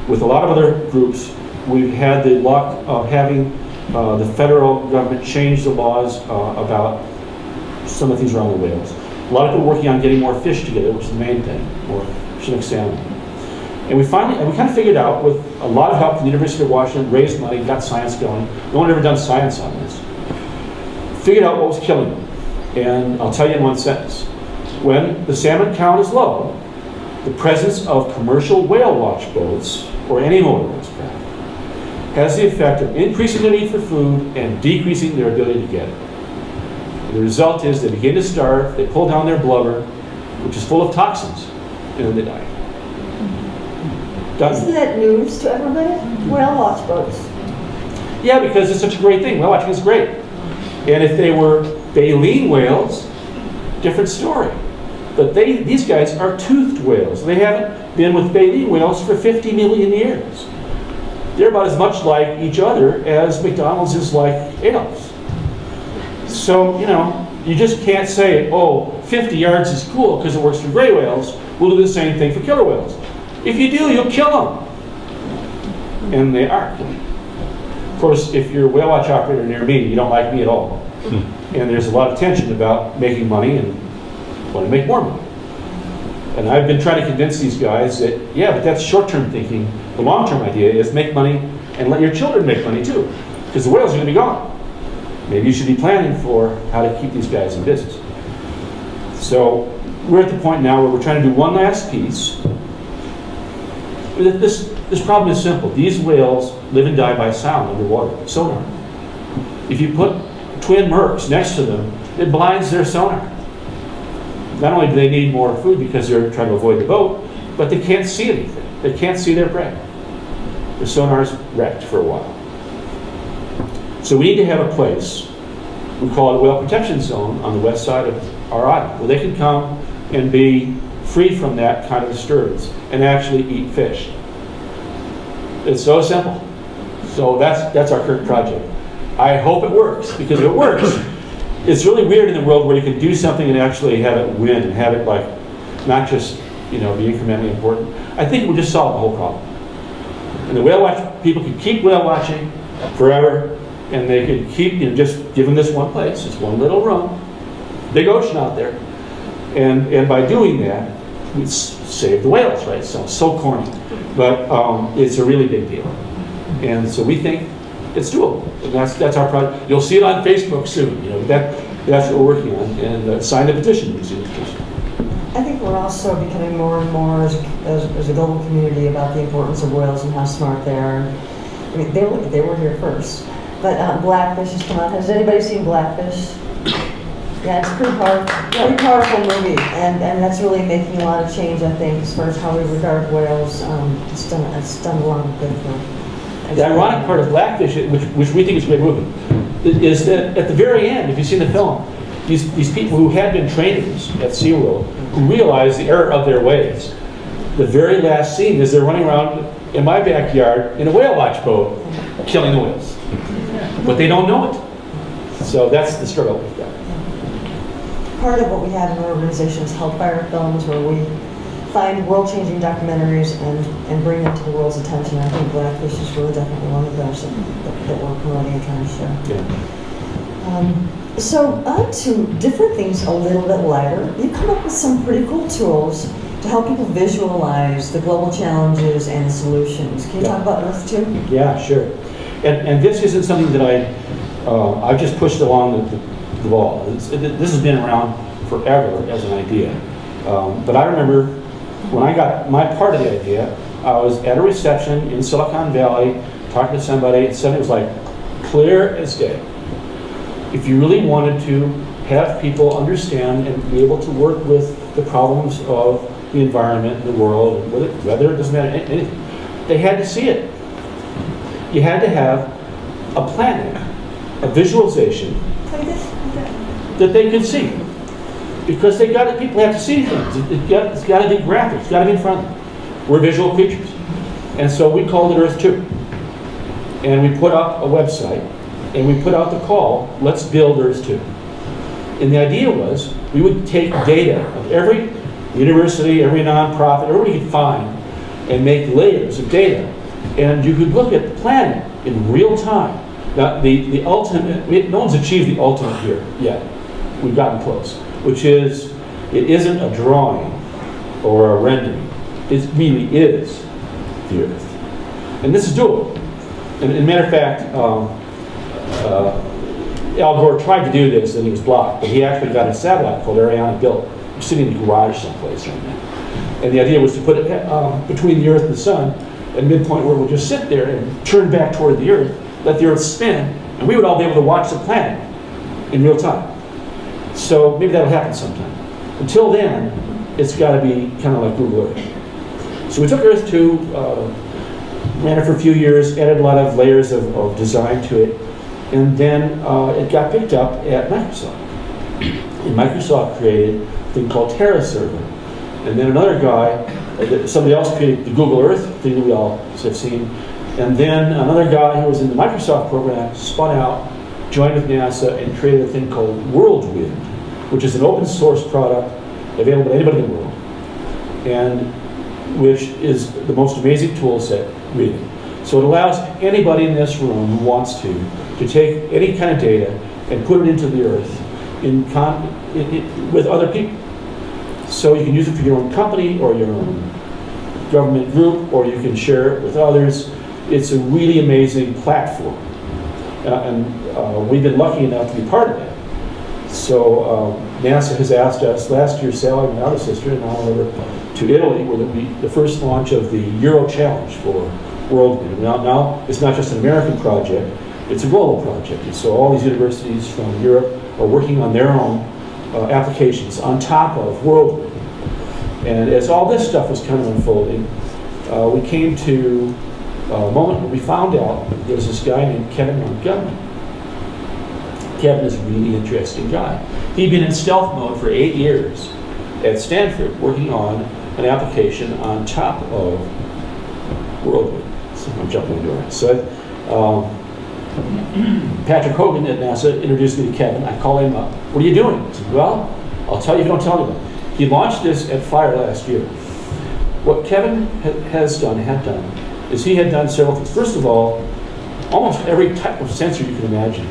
With a lot of other groups, we've had the luck of having the federal government change the laws about some of the things around the whales. A lot of people working on getting more fish together, which is the main thing, more Chinook salmon. And we kind of figured out, with a lot of help from the University of Washington, raised money, got science going. No one had ever done science on this. Figured out what was killing them. And I'll tell you in one sentence. When the salmon count is low, the presence of commercial whale watch boats, or any motorized craft, has the effect of increasing their need for food and decreasing their ability to get it. The result is they begin to starve, they pull down their blubber, which is full of toxins, and then they die. Done. Isn't that news to everybody? Whale watch boats. Yeah, because it's such a great thing. Whale watching is great. And if they were baleen whales, different story. But these guys are toothed whales. They haven't been with baleen whales for 50 million years. They're about as much like each other as McDonald's is like Eccles. So, you know, you just can't say, oh, 50 yards is cool because it works for gray whales. We'll do the same thing for killer whales. If you do, you'll kill them. And they are killing. Of course, if you're a whale watch operator near me, you don't like me at all. And there's a lot of tension about making money and wanting to make more money. And I've been trying to convince these guys that, yeah, but that's short-term thinking. The long-term idea is make money and let your children make money too. Because the whales are going to be gone. Maybe you should be planning for how to keep these guys in business. So we're at the point now where we're trying to do one last piece. This problem is simple. These whales live and die by sound underwater, sonar. If you put twin mercs next to them, it blinds their sonar. Not only do they need more food because they're trying to avoid the boat, but they can't see anything. They can't see their prey. The sonar's wrecked for a while. So we need to have a place, we call it a whale protection zone on the west side of our island, where they can come and be free from that kind of disturbance and actually eat fish. It's so simple. So that's our current project. I hope it works, because if it works, it's really weird in the world where you can do something and actually have it win and have it like not just, you know, be incrementally important. I think we'll just solve the whole problem. And the whale watch people could keep whale watching forever, and they could keep, you know, just give them this one place, this one little room, big ocean out there, and by doing that, we save the whales, right? So corny, but it's a really big deal, and so we think it's doable, and that's our project. You'll see it on Facebook soon. You know, that's what we're working on, and sign the petition. I think we're also becoming more and more as a global community about the importance of whales and how smart they are. I mean, they were here first, but Blackfish has come out. Has anybody seen Blackfish? Yeah, it's a pretty powerful movie, and that's really making a lot of change, I think, as far as how we regard whales. It's done a lot of good for. The ironic part of Blackfish, which we think is a great movie, is that at the very end, if you've seen the film, these people who had been trainers at SeaWorld, who realized the error of their ways, the very last scene is they're running around in my backyard in a whale watch boat, killing the whales. But they don't know it. So that's the struggle we've got. Part of what we have in our organization is Hellfire Films, where we find world-changing documentaries and bring them to the world's attention. I think Blackfish is really definitely one of those that we're promoting and trying to show. Yeah. So on to different things a little bit lighter. You come up with some pretty cool tools to help people visualize the global challenges and solutions. Can you talk about Earth 2? Yeah, sure. And this isn't something that I've just pushed along the ball. This has been around forever as an idea. But I remember when I got my part of the idea, I was at a reception in Silicon Valley talking to somebody, and suddenly it was like clear as day. If you really wanted to have people understand and be able to work with the problems of the environment, the world, whether it doesn't matter, anything, they had to see it. You had to have a planet, a visualization that they could see. Because people have to see things. It's got to be graphic. It's got to be in front of them. We're visual creatures. And so we called it Earth 2. And we put up a website, and we put out the call, let's build Earth 2. And the idea was we would take data of every university, every nonprofit, everybody you could find, and make layers of data. And you could look at the planet in real time. Now, the ultimate, no one's achieved the ultimate here yet. We've gotten close. Which is, it isn't a drawing or a rendering. It really is the Earth. And this is doable. And as a matter of fact, Al Gore tried to do this and he was blocked, but he actually got a satellite called Ariana built, sitting in the garage someplace right now. And the idea was to put it between the Earth and the Sun, at a midpoint where we'll just sit there and turn back toward the Earth, let the Earth spin, and we would all be able to watch the planet in real time. So maybe that'll happen sometime. Until then, it's got to be kind of like Google Earth. So we took Earth 2, ran it for a few years, added a lot of layers of design to it, and then it got picked up at Microsoft. And Microsoft created a thing called TerraServer. And then another guy, somebody else created the Google Earth thing that we all have seen. And then another guy who was in the Microsoft program spun out, joined with NASA, and created a thing called Blvd, which is an open source product available to anybody in the world, and which is the most amazing tool set, really. So it allows anybody in this room who wants to take any kind of data and put it into the Earth with other people. So you can use it for your own company or your own government group, or you can share it with others. It's a really amazing platform. And we've been lucky enough to be part of that. So NASA has asked us last year, sailing out of sister, and now over to Italy, where the first launch of the Euro Challenge for World. Now it's not just an American project, it's a global project. And so all these universities from Europe are working on their own applications on top of World. And as all this stuff was kind of unfolding, we came to a moment where we found out there was this guy named Kevin Montgomery. Kevin is a really interesting guy. He'd been in stealth mode for 8 years at Stanford working on an application on top of World. So I'm jumping into it. So Patrick Hogan at NASA introduced me to Kevin. I call him up. What are you doing? I said, well, I'll tell you if you don't tell anybody. He launched this at Fire last year. What Kevin had done is he had done several things. First of all, almost every type of sensor you can imagine.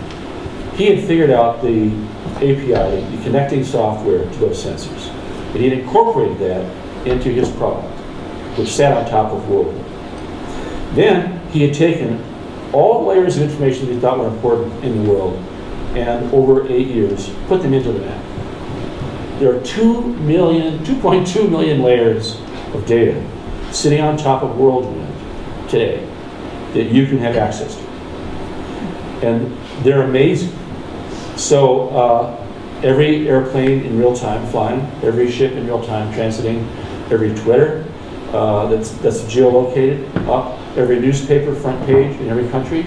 He had figured out the API, the connecting software to those sensors. And he had incorporated that into his product, which sat on top of World. Then he had taken all the layers of information that he thought were important in the world, and over 8 years, put them into the map. There are 2.2 million layers of data sitting on top of Whirlwind today that you can have access to. And they're amazing. So every airplane in real time flying, every ship in real time transiting, every Twitter that's geolocated up, every newspaper front page in every country,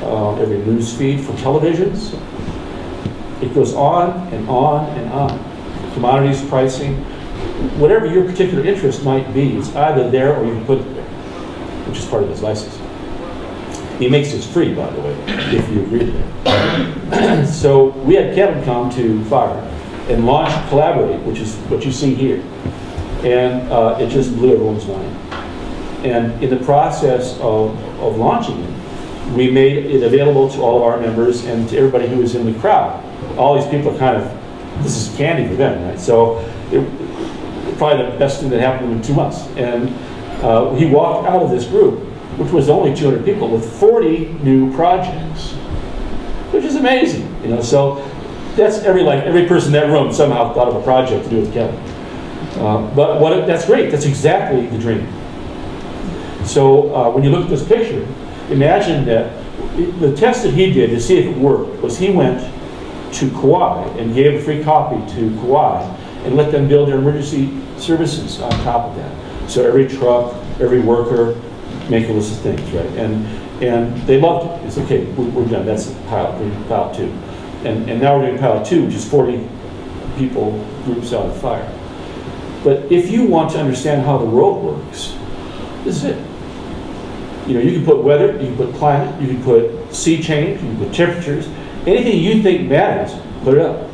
every news feed from televisions. It goes on and on and on. Commodities pricing, whatever your particular interest might be, it's either there or you can put it there, which is part of this license. He makes this free, by the way, if you agree to that. So we had Kevin come to fire and launch Collaborate, which is what you see here. And it just blew everyone's mind. And in the process of launching it, we made it available to all of our members and to everybody who was in the crowd. All these people are kind of, this is candy for them, right? So probably the best thing that happened in 2 months. And he walked out of this group, which was only 200 people, with 40 new projects, which is amazing. So that's every person in that room somehow thought of a project to do with Kevin. But that's great. That's exactly the dream. So when you look at this picture, imagine that the test that he did to see if it worked was he went to Kauai and gave a free copy to Kauai and let them build their emergency services on top of that. So every truck, every worker, make a list of things, right? And they loved it. It's okay, we're done. That's pilot, we're doing pilot 2. And now we're doing pilot 2, which is 40 people, groups out of fire. But if you want to understand how the world works, this is it. You can put weather, you can put climate, you can put sea change, you can put temperatures, anything you think matters, put it up.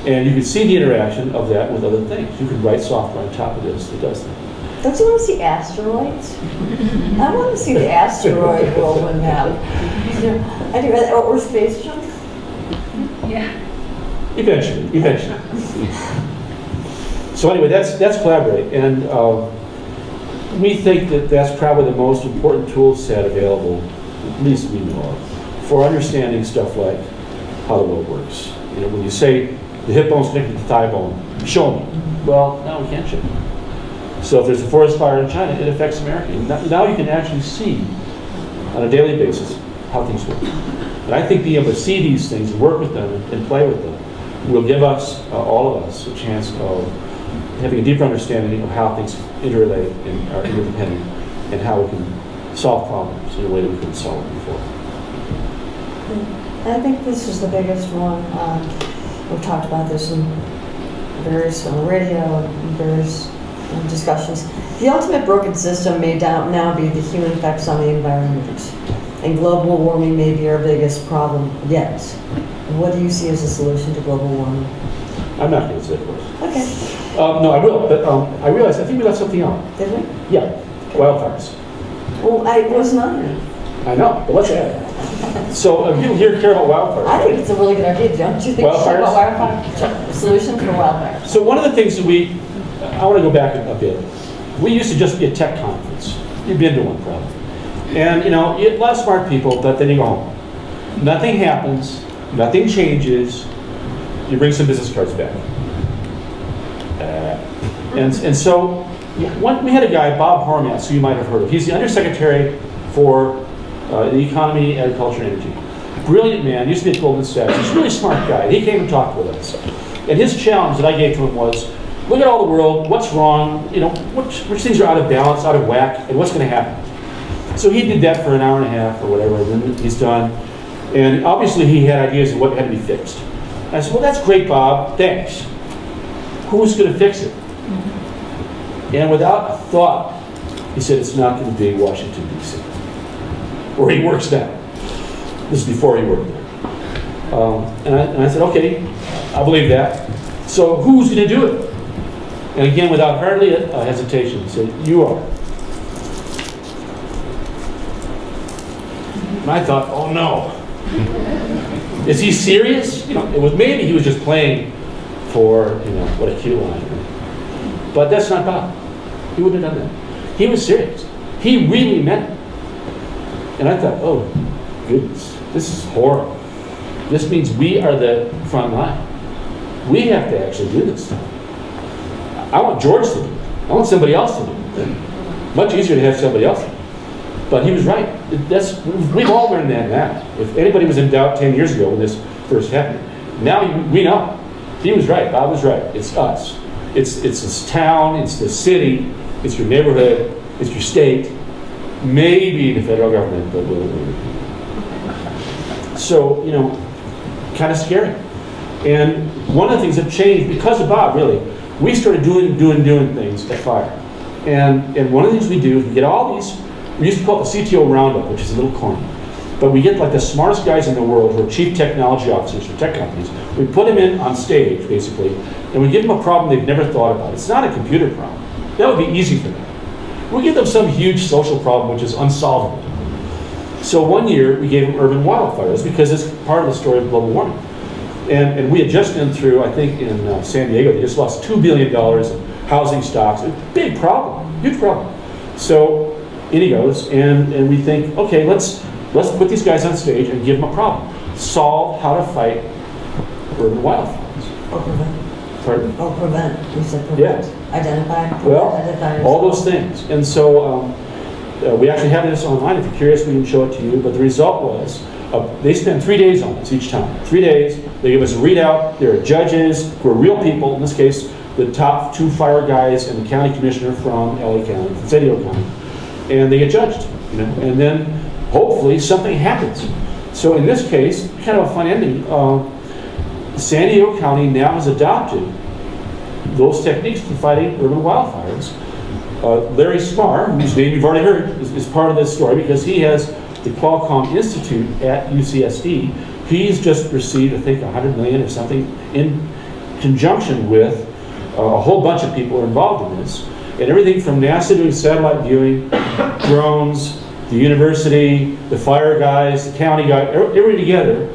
And you can see the interaction of that with other things. You can write software on top of this that does that. Don't you want to see asteroids? I want to see the asteroid whirlwind map. I do, or space junk. Yeah. Eventually. So anyway, that's Collaborate, and we think that that's probably the most important tool set available, at least we know of, for understanding stuff like how the world works. When you say the hip bone's connected to the thigh bone, show me. Well, now we can't show you. So if there's a forest fire in China, it affects America. Now you can actually see on a daily basis how things work. And I think being able to see these things and work with them and play with them will give us, all of us, a chance of having a deeper understanding of how things interrelate and are interdependent and how we can solve problems in a way that we couldn't solve them before. I think this is the biggest one. We've talked about this in various on the radio and various discussions. The ultimate broken system may now be the human effects on the environment, and global warming may be our biggest problem yet. What do you see as a solution to global warming? I'm not going to say it was. Okay. No, I will, but I realized I think we left something out. Did we? Yeah, wildfires. Well, I wasn't on there. I know, but let's add it. So people here care about wildfires. I think it's a really good idea, don't you think? Wildfires? Wildfire solution for wildfires. So one of the things that I want to go back a bit. We used to just be a tech conference. You've been to one probably. And you had a lot of smart people, but then you go home. Nothing happens, nothing changes. You bring some business cards back. And so we had a guy, Bob Hormats, who you might have heard of. He's the undersecretary for the economy, agriculture, and energy. Brilliant man, used to be at Goldman Sachs. He's a really smart guy. He came and talked with us. And his challenge that I gave to him was, look at all the world, what's wrong, which things are out of balance, out of whack, and what's going to happen. So he did that for an hour and a half or whatever, and then he's done. And obviously he had ideas of what had to be fixed. And I said, well, that's great, Bob, thanks. Who's going to fix it? And without a thought, he said, it's not going to be Washington, D.C., where he works now. This is before he worked there. And I said, okay, I believe that. So who's going to do it? And again, without hardly a hesitation, he said, you are. And I thought, oh no. Is he serious? It was maybe he was just playing for, what a cute line. But that's not Bob. He wouldn't have done that. He was serious. He really meant it. And I thought, oh, goodness, this is horrible. This means we are the front line. We have to actually do this stuff. I want George to do it. I want somebody else to do it. Much easier to have somebody else. But he was right. We've all learned that now. If anybody was in doubt 10 years ago when this first happened, now we know. He was right. Bob was right. It's us. It's this town. It's the city. It's your neighborhood. It's your state. Maybe the federal government, but so, kind of scary. And one of the things that changed, because of Bob, really, we started doing things at Fire. And one of the things we do is we get all these We used to call it the CTO Roundup, which is a little corny. But we get like the smartest guys in the world who are chief technology officers for tech companies. We put them in on stage, basically, and we give them a problem they've never thought about. It's not a computer problem. That would be easy for them. We give them some huge social problem which is unsolvable. So one year we gave them urban wildfires because it's part of the story of global warming. And we had just been through, I think in San Diego, they just lost $2 billion in housing stocks. A big problem, huge problem. So in he goes, and we think, okay, let's put these guys on stage and give them a problem. Solve how to fight urban wildfires. Or prevent. Pardon? Or prevent. You said prevent. Yeah. Identify. Prevent, Well, identify, all those things. And so we actually have this online. If you're curious, we can show it to you. But the result was, they spent 3 days on this each time. 3 days. They give us a readout. There are judges who are real people. In this case, the top 2 fire guys and the county commissioner from LA County, from San Diego County. And they get judged, and then hopefully something happens. So in this case, kind of a fun ending. San Diego County now has adopted those techniques for fighting urban wildfires. Larry Smarr, whose name you've already heard, is part of this story because he has the Qualcomm Institute at UCSD. He's just received, I think, $100 million or something in conjunction with a whole bunch of people who are involved in this. And everything from NASA doing satellite viewing, drones, the university, the fire guys, the county guys, everybody together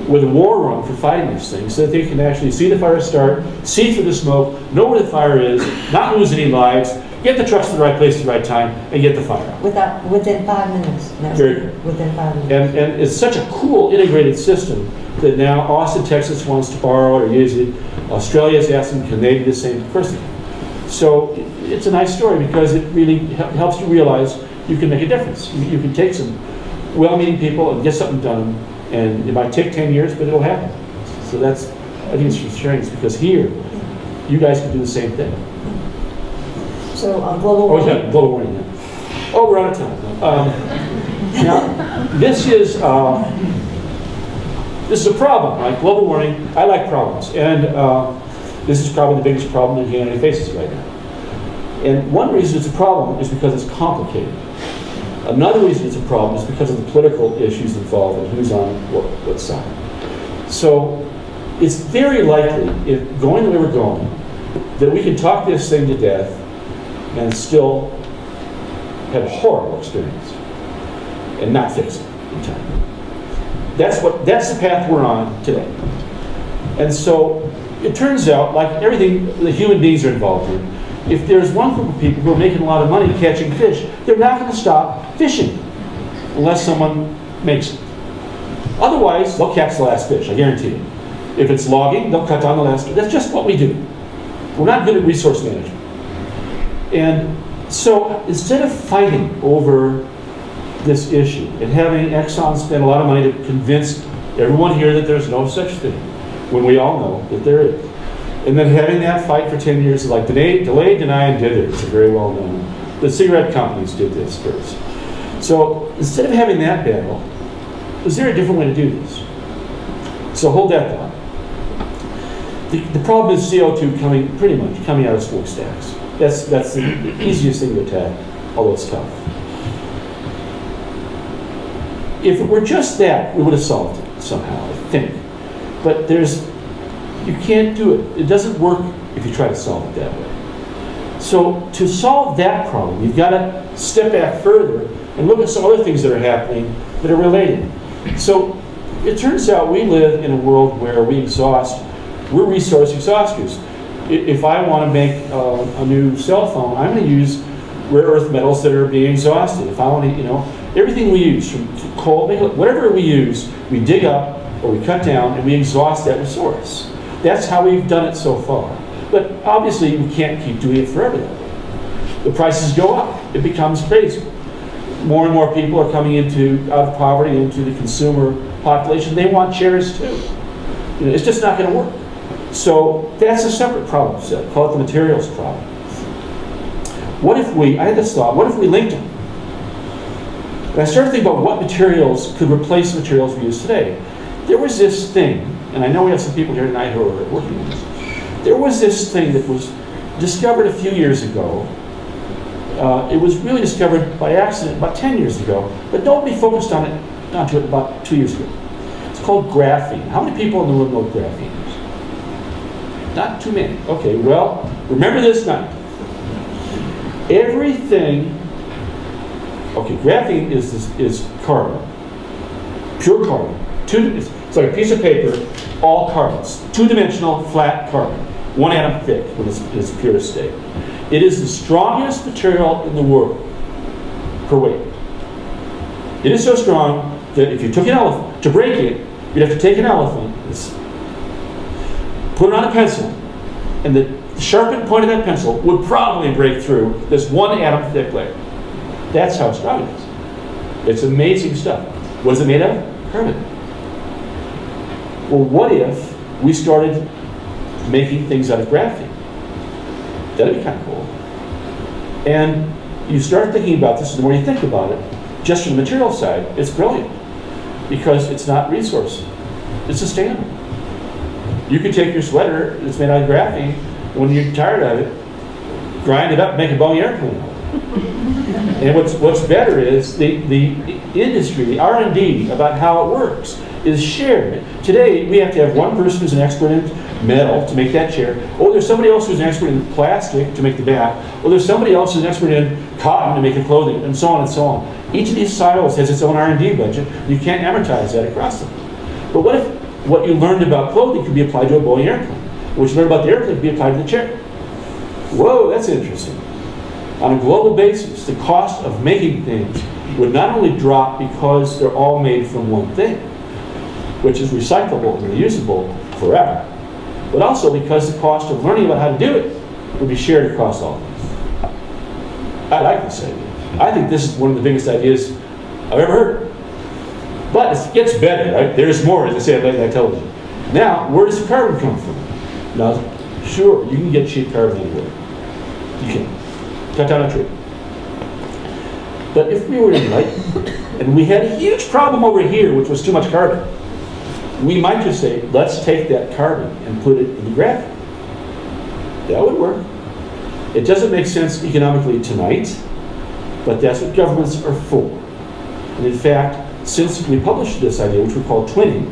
with a war room for fighting these things so that they can actually see the fire start, see through the smoke, know where the fire is, not lose any lives, get the trucks to the right place at the right time, and get the fire out. Within 5 minutes. Very good. Within 5 minutes. And it's such a cool integrated system that now Austin, Texas wants to borrow it or use it. Australia's asking, can they do the same? Of course they can. So it's a nice story because it really helps you realize you can make a difference. You can take some well-meaning people and get something done, and it might take 10 years, but it'll happen. So that's, I think it's for sharing this because here, you guys can do the same thing. So global Oh, warming. yeah, global warming, yeah. Oh, we're out of time. Now, this is a problem, right? Global warming, I like problems. And this is probably the biggest problem that humanity faces right now. And one reason it's a problem is because it's complicated. Another reason it's a problem is because of the political issues involved and who's on what side. So it's very likely, if going the way we're going, that we can talk this thing to death and still have a horrible experience and not fix it in time. That's the path we're on today. And so it turns out, like everything the human beings are involved in, if there's one group of people who are making a lot of money catching fish, they're not going to stop fishing unless someone makes it. Otherwise, they'll catch the last fish, I guarantee you. If it's logging, they'll cut down the last fish. That's just what we do. We're not good at resource management. And so instead of fighting over this issue and having Exxon spend a lot of money to convince everyone here that there's no such thing, when we all know that there is, and then having that fight for 10 years, like delay, deny, and dither, it's very well known. The cigarette companies did this first. So instead of having that battle, is there a different way to do this? So hold that thought. The problem is CO2 coming out of smokestacks. That's the easiest thing to attack, although it's tough. If it were just that, we would have solved it somehow, I think. But you can't do it. It doesn't work if you try to solve it that way. So to solve that problem, you've got to step back further and look at some other things that are happening that are related. So it turns out we live in a world where we're resource exhausters. If I want to make a new cell phone, I'm going to use rare earth metals that are being exhausted. If I want to, everything we use, from coal, whatever we use, we dig up or we cut down and we exhaust that resource. That's how we've done it so far. But obviously we can't keep doing it forever that way. The prices go up. It becomes crazy. More and more people are coming out of poverty into the consumer population. They want shares too. It's just not going to work. So that's a separate problem set. Call it the materials problem. I had this thought, what if we linked them? And I started thinking about what materials could replace the materials we use today. There was this thing, and I know we have some people here tonight who are working on this. There was this thing that was discovered a few years ago It was really discovered by accident about 10 years ago, but nobody focused on it until about 2 years ago. It's called graphene. How many people in the room know what graphene is? Not too many. Okay, well, remember this now. Graphene is carbon, pure carbon. It's like a piece of paper, all carbons, two-dimensional, flat carbon, one atom thick when it's in its purest state. It is the strongest material in the world per weight. It is so strong that if you took an elephant, to break it, you'd have to take an elephant, put it on a pencil, and the sharpened point of that pencil would probably break through this one atom thick layer. That's how strong it is. It's amazing stuff. What is it made of? Carbon. Well, what if we started making things out of graphene? That'd be kind of cool. And you start thinking about this, and the more you think about it, just from the material side, it's brilliant. Because it's not resource. It's sustainable. You could take your sweater that's made out of graphene, and when you're tired of it, grind it up and make a Boeing airplane. And what's better is the industry, the R&D about how it works is shared. Today, we have to have one person who's an expert in metal to make that chair. Oh, there's somebody else who's an expert in plastic to make the back. Or there's somebody else who's an expert in cotton to make the clothing, and so on and so on. Each of these silos has its own R&D budget. You can't amortize that across them. But what if what you learned about clothing could be applied to a Boeing airplane? What you learned about the airplane could be applied to the chair? Whoa, that's interesting. On a global basis, the cost of making things would not only drop because they're all made from one thing, which is recyclable and reusable forever, but also because the cost of learning about how to do it would be shared across all of us. I like this idea. I think this is one of the biggest ideas I've ever heard. But it gets better, right? There's more, as I say on late night television. Now, where does the carbon come from? Now, sure, you can get cheap carbon anywhere. You can. Cut down a tree. But if we were enlightened, and we had a huge problem over here, which was too much carbon, we might just say, let's take that carbon and put it in the graphene. That would work. It doesn't make sense economically tonight, but that's what governments are for. And in fact, since we published this idea, which we call twinning,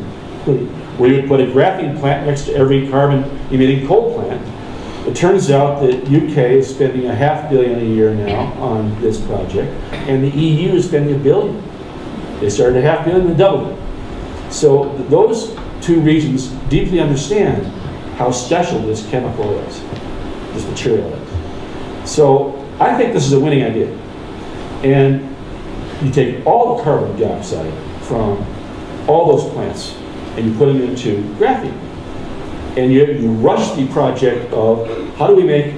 where you would put a graphene plant next to every carbon-emitting coal plant, it turns out that UK is spending $500 million a year now on this project, and the EU is spending $1 billion. They started at $500 million and doubled it. So those two regions deeply understand how special this chemical is, this material is. So I think this is a winning idea. And you take all the carbon dioxide from all those plants and you put them into graphene. And you rush the project of how do we make,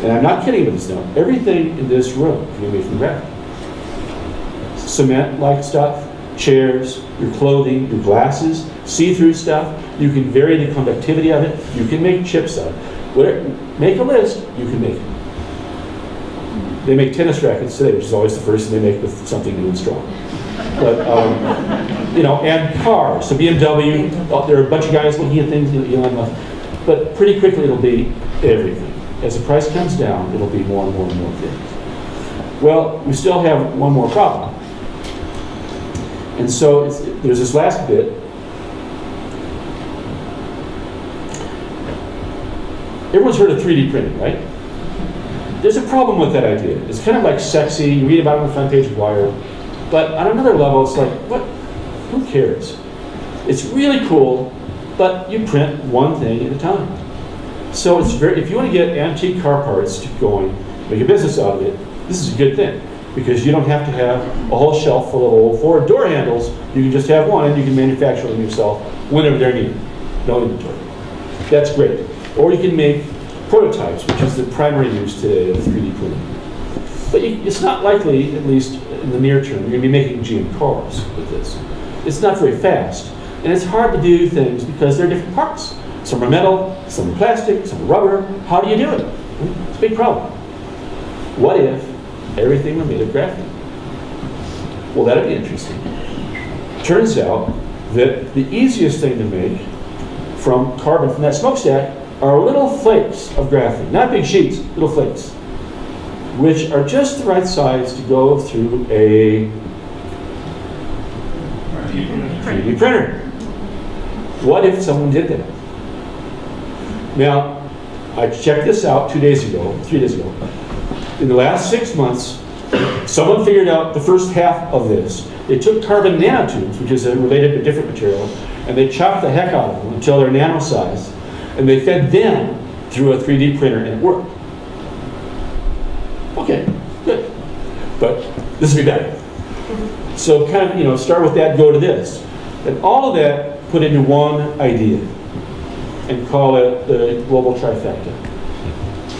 and I'm not kidding with this now, everything in this room can be made from graphene. Cement-like stuff, chairs, your clothing, your glasses, see-through stuff. You can vary the conductivity of it. You can make chips out of it. Whatever, make a list, you can make it. They make tennis rackets today, which is always the first thing they make with something new and strong. But, and cars. So BMW, there are a bunch of guys looking at things, Elon Musk. But pretty quickly it'll be everything. As the price comes down, it'll be more and more and more things. Well, we still have one more problem. And so there's this last bit. Everyone's heard of 3D printing, right? There's a problem with that idea. It's kind of like sexy, you read about it on the front page of Wired, but on another level, it's like, what? Who cares? It's really cool, but you print one thing at a time. So if you want to get antique car parts going, make a business out of it, this is a good thing, because you don't have to have a whole shelf full of old Ford door handles. You can just have one, and you can manufacture them yourself whenever they're needed. No inventory. That's great. Or you can make prototypes, which is the primary use today of 3D printing. But it's not likely, at least in the near term, you're going to be making GM cars with this. It's not very fast. And it's hard to do things because they're different parts. Some are metal, some are plastic, some are rubber. How do you do it? It's a big problem. What if everything were made of graphene? Well, that'd be interesting. Turns out that the easiest thing to make from carbon from that smokestack are little flakes of graphene. Not big sheets, little flakes. which are just the right size to go through a 3D printer. What if someone did that? Now, I checked this out 3 days ago. In the last 6 months, someone figured out the first half of this. They took carbon nanotubes, which is related to different material, and they chopped the heck out of them until they're nano sized, and they fed them through a 3D printer, and it worked. Okay, good. But this would be better. So kind of, start with that, go to this. And all of that put into one idea and call it the global trifecta.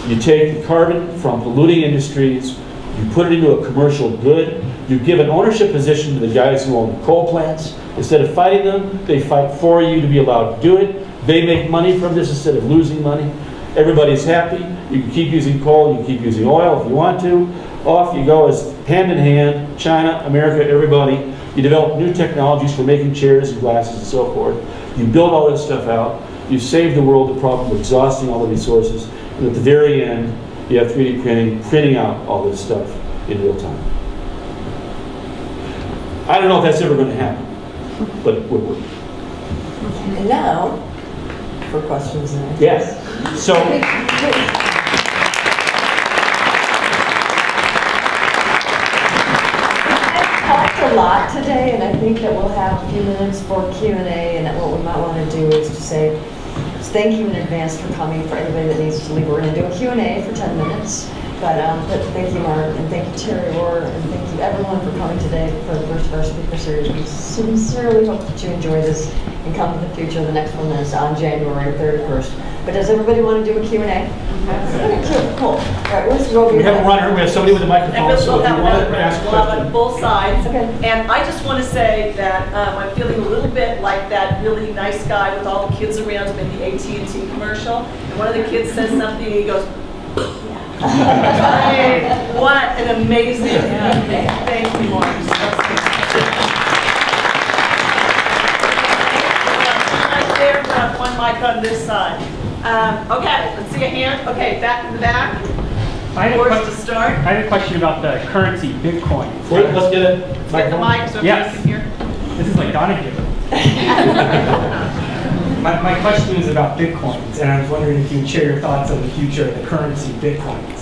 You take the carbon from polluting industries, you put it into a commercial good, you give an ownership position to the guys who own coal plants. Instead of fighting them, they fight for you to be allowed to do it. They make money from this instead of losing money. Everybody's happy. You can keep using coal, you can keep using oil if you want to. Off you go as hand in hand, China, America, everybody. You develop new technologies for making chairs and glasses and so forth. You build all this stuff out. You save the world the problem of exhausting all the resources. And at the very end, you have 3D printing out all this stuff in real time. I don't know if that's ever going to happen, but it would work. And now, for questions and answers. Yes. So, a lot today, and I think that we'll have a few minutes for Q&A, and that what we might want to do is to say thank you in advance for coming. For anybody that needs to leave, we're going to do a Q&A for 10 minutes. But thank you, Mark, and thank you, Terry Orr, and thank you everyone for coming today for the first of our speaker series. We sincerely hope that you enjoy this and come to the future. The next one is on January 31st. But does everybody want to do a Q&A? Okay, cool. All right, where's the we have a runner. We have somebody with a microphone, so if you want to ask a we'll have question. on both sides. Okay. And I just want to say that I'm feeling a little bit like that really nice guy with all the kids around him in the AT&T commercial. And one of the kids says something, and he goes, hey, what an amazing thank you, Mark. Right there, we'll have one mic on this side. Okay, let's see a hand. Okay, back in the back. Where's to start? I had a question about the currency, Bitcoin. Wait, let's get it. Let's get the mic so Yes. everybody can hear. This is like Donahue. my question is about Bitcoins, and I was wondering if you would share your thoughts on the future of the currency, Bitcoins.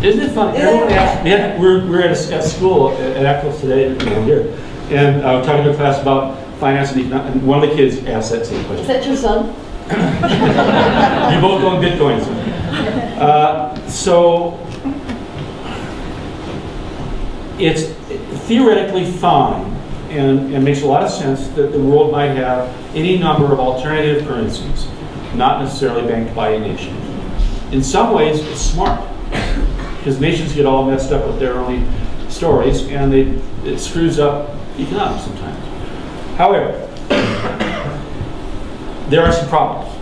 Isn't it fun? Everyone asks, we're at school at Eccles today, here, and I was talking to a class about finance, and one of the kids asked that same Is question. that your son? You both own Bitcoins. So it's theoretically fine and makes a lot of sense that the world might have any number of alternative currencies, not necessarily banked by a nation. In some ways, it's smart, because nations get all messed up with their own stories, and it screws up economics sometimes. However, there are some problems.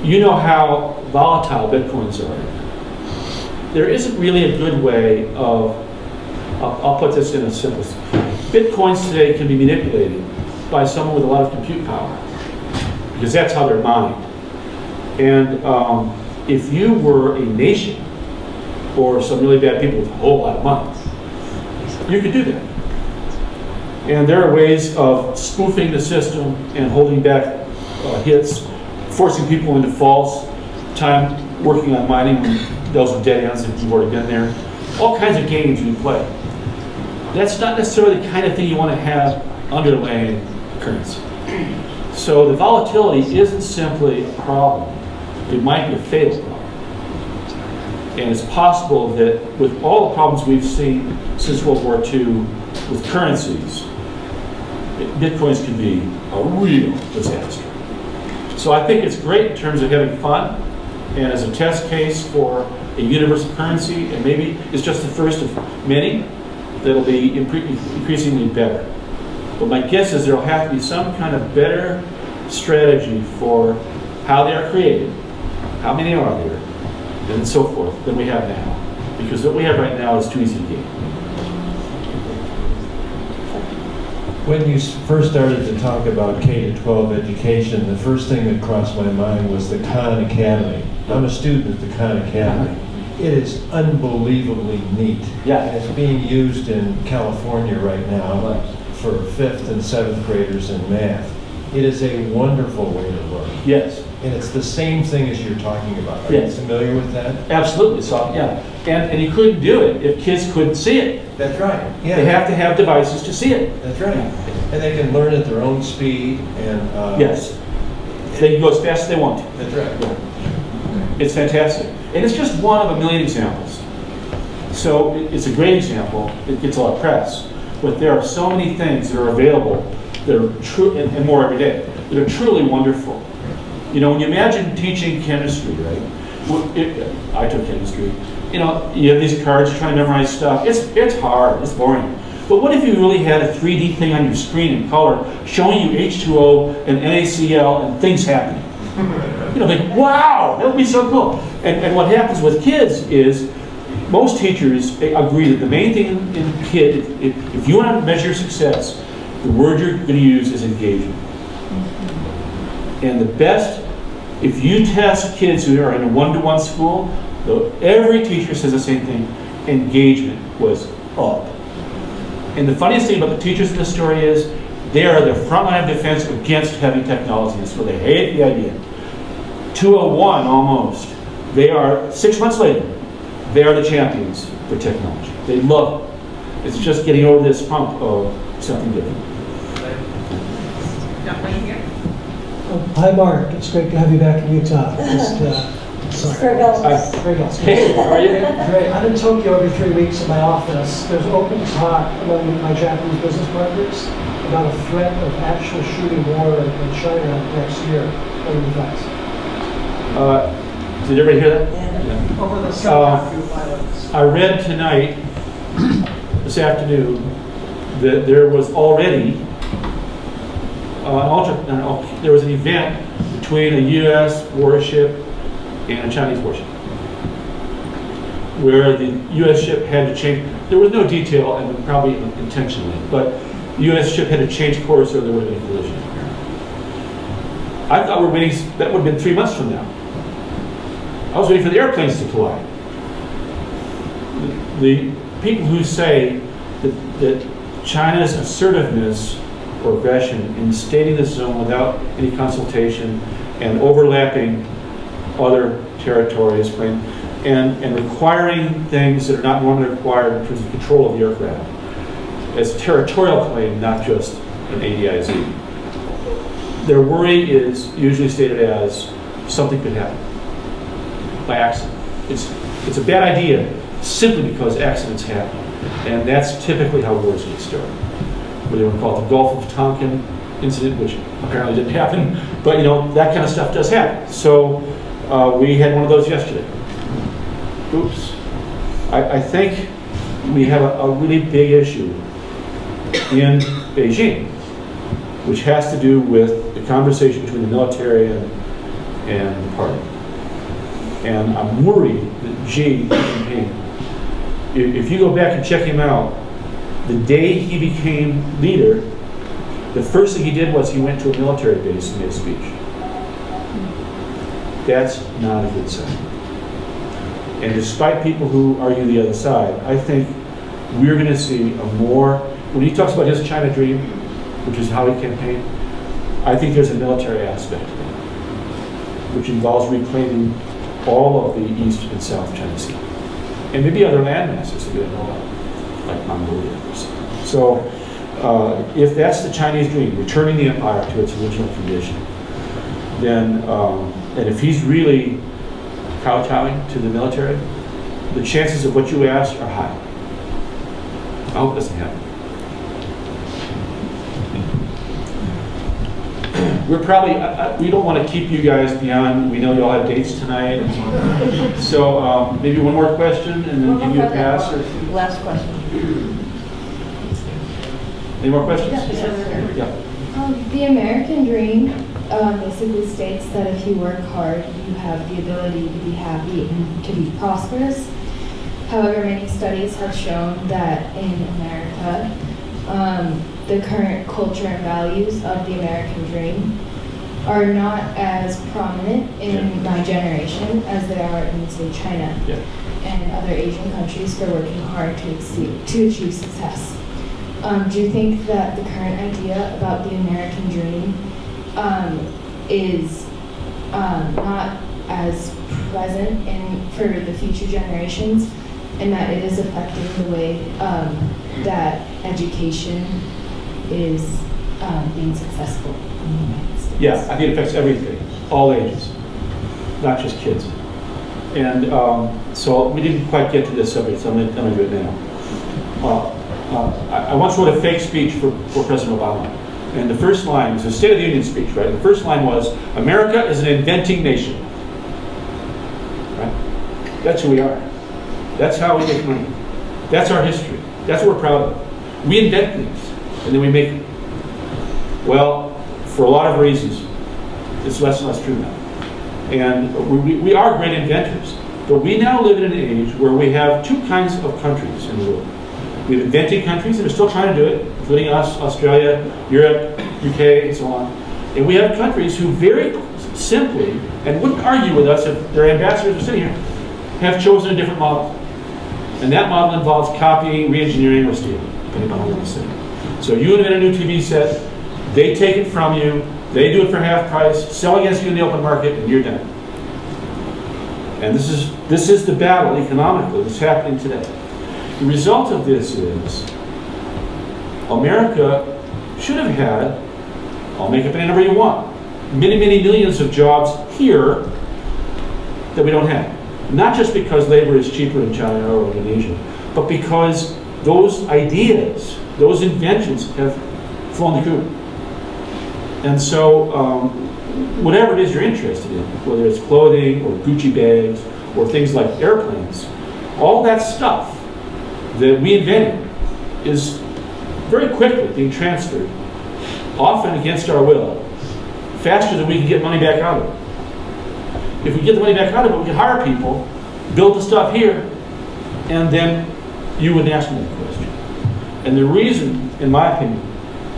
You know how volatile Bitcoins are. There isn't really a good way of, I'll put this in a simple, Bitcoins today can be manipulated by someone with a lot of compute power, because that's how they're mined. And if you were a nation or some really bad people with a whole lot of money, you could do that. And there are ways of spoofing the system and holding back hits, forcing people into false time working on mining those with dead ends if you've already been there. All kinds of games you play. That's not necessarily the kind of thing you want to have underlying currency. So the volatility isn't simply a problem. It might be a fatal problem. And it's possible that with all the problems we've seen since World War II with currencies, Bitcoins can be a real disaster. So I think it's great in terms of having fun and as a test case for a universal currency, and maybe it's just the first of many that'll be increasingly better. But my guess is there'll have to be some kind of better strategy for how they are created, how many are there, and so forth than we have now. Because what we have right now is too easy to get. When you first started to talk about K-12 education, the first thing that crossed my mind was the Khan Academy. I'm a student at the Khan Academy. It is unbelievably neat. Yeah. And it's being used in California right now Right. for 5th and 7th graders in math. It is a wonderful way to learn. Yes, And it's the same thing as you're talking about. Are you Yes. familiar with that? absolutely, so, yeah. And you couldn't do it if kids couldn't see it. That's right. Yeah. They have to have devices to see it. That's right. And they can learn at their own speed and. Yes. They can go as fast as they want to. That's right. It's fantastic. And it's just one of a million examples. So it's a great example. It gets a lot of press. But there are so many things that are available that are true, and more every day, that are truly wonderful. You know, when you imagine teaching chemistry, right? I took chemistry. You know, you have these cards, you're trying to memorize stuff. It's hard, it's boring. But what if you really had a 3D thing on your screen in color showing you H2O and NaCl and things happening? You know, like, wow, that would be so cool. And what happens with kids is most teachers agree that the main thing in a kid, if you want to measure success, the word you're going to use is engagement. And the best, if you test kids who are in a one-to-one school, every teacher says the same thing, engagement was up. And the funniest thing about the teachers in this story is they are the front line of defense against heavy technology. So they hate the idea. 201 almost. They are, 6 months later, they are the champions for technology. They love it. It's just getting over this hump of something different. Hi, Mark. It's great to have you back in Utah. Greg Ellis. Greg Ellis. Hey, how are you? Great. I'm in Tokyo every 3 weeks in my office. There's an open talk among my Japanese business partners about a threat of actual shooting war in China next year. What are your thoughts? Did everybody hear that? Yeah. Over the I read tonight, this afternoon, that there was already there was an event between a U.S. warship and a Chinese warship, where the U.S. ship had to change. There was no detail, and probably intentionally, but the U.S. ship had to change course, or there would have been a collision. I thought we're waiting. That would have been 3 months from now. I was waiting for the airplanes to collide. The people who say that China's assertiveness or aggression in stating the zone without any consultation and overlapping other territories and requiring things that are not normally required in terms of control of the aircraft as a territorial claim, not just an ADIZ. Their worry is usually stated as something could happen by accident. It's a bad idea simply because accidents happen. And that's typically how wars get started. What they want to call it the Gulf of Tonkin incident, which apparently didn't happen, but you know, that kind of stuff does happen. So we had one of those yesterday. Oops. I think we have a really big issue in Beijing, which has to do with the conversation between the military and the party. And I'm worried that Xi Jinping, if you go back and check him out, the day he became leader, the first thing he did was he went to a military base and made a speech. That's not a good sign. And despite people who argue the other side, I think we're going to see a more, when he talks about his China dream, which is how he campaigned, I think there's a military aspect to that, which involves reclaiming all of the East and South China Sea. And maybe other land masses that we don't know about, like Mongolia or something. So if that's the Chinese dream, returning the empire to its original condition, then, and if he's really kowtowing to the military, the chances of what you asked are high. I hope it doesn't happen. We're probably, we don't want to keep you guys beyond, we know you all have dates tonight. So maybe one more question and then give you a pass. Or, Last question. any more questions? Yeah. The American dream basically states that if you work hard, you have the ability to be happy and to be prosperous. However, many studies have shown that in America, the current culture and values of the American dream are not as prominent in my generation as they are in, say, China Yeah. and other Asian countries for working hard to achieve success. Do you think that the current idea about the American dream is not as present for the future generations, and that it is affecting the way that education is being successful in the United States? Yeah, I think it affects everything, all ages, not just kids. And so we didn't quite get to this subject, so I'm going to do it now. I once wrote a fake speech for President Obama. And the first line was a State of the Union speech, right? The first line was, America is an inventing nation. Right? That's who we are. That's how we make money. That's our history. That's what we're proud of. We invent things, and then we make it. Well, for a lot of reasons, it's less and less true now. And we are great inventors, but we now live in an age where we have two kinds of countries in the world. We have inventing countries that are still trying to do it, including us, Australia, Europe, UK, and so on. And we have countries who very simply, and wouldn't argue with us if their ambassadors are sitting here, have chosen a different model. And that model involves copying, re-engineering, or stealing, depending on what you say. So you invent a new TV set, they take it from you, they do it for half price, sell against you in the open market, and you're done. And this is the battle economically that's happening today. The result of this is America should have had, I'll make up any number you want, many, many millions of jobs here that we don't have. Not just because labor is cheaper in China or Indonesia, but because those ideas, those inventions have flown the coop. And so whatever it is you're interested in, whether it's clothing or Gucci bags or things like airplanes, all that stuff that we invented is very quickly being transferred, often against our will, faster than we can get money back out of it. If we get the money back out of it, we can hire people, build the stuff here, and then you wouldn't ask me that question. And the reason, in my opinion,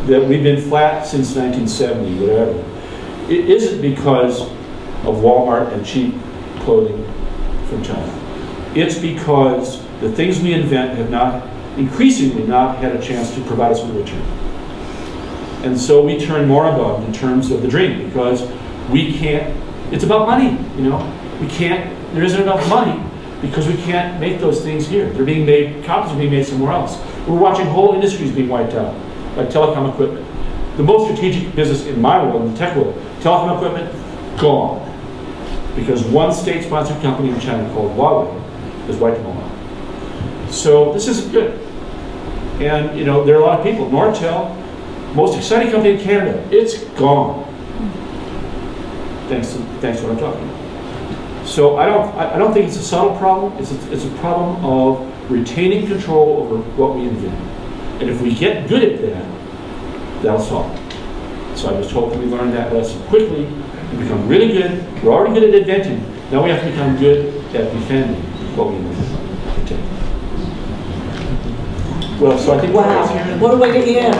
that we've been flat since 1970, whatever, it isn't because of Walmart and cheap clothing from China. It's because the things we invent have increasingly not had a chance to provide us with a return. And so we turn moribund in terms of the dream, because we can't, it's about money, there isn't enough money because we can't make those things here. They're being made, copies are being made somewhere else. We're watching whole industries being wiped out, like telecom equipment. The most strategic business in my world, in the tech world, telecom equipment, gone. Because one state-sponsored company in China called Huawei has wiped them all out. So this isn't good. And there are a lot of people. Nortel, most exciting company in Canada, it's gone. Thanks to what I'm talking about. So I don't think it's a subtle problem. It's a problem of retaining control over what we invent. And if we get good at that, that'll solve it. So I just hope that we learn that lesson quickly and become really good. We're already good at inventing. Now we have to become good at defending what we invent. Well, so I think Wow, what a way to end.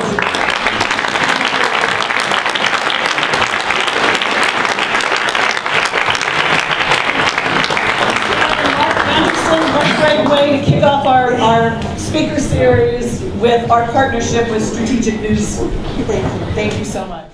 What a great way to kick off our speaker series with our partnership with Strategic News. Thank you so much.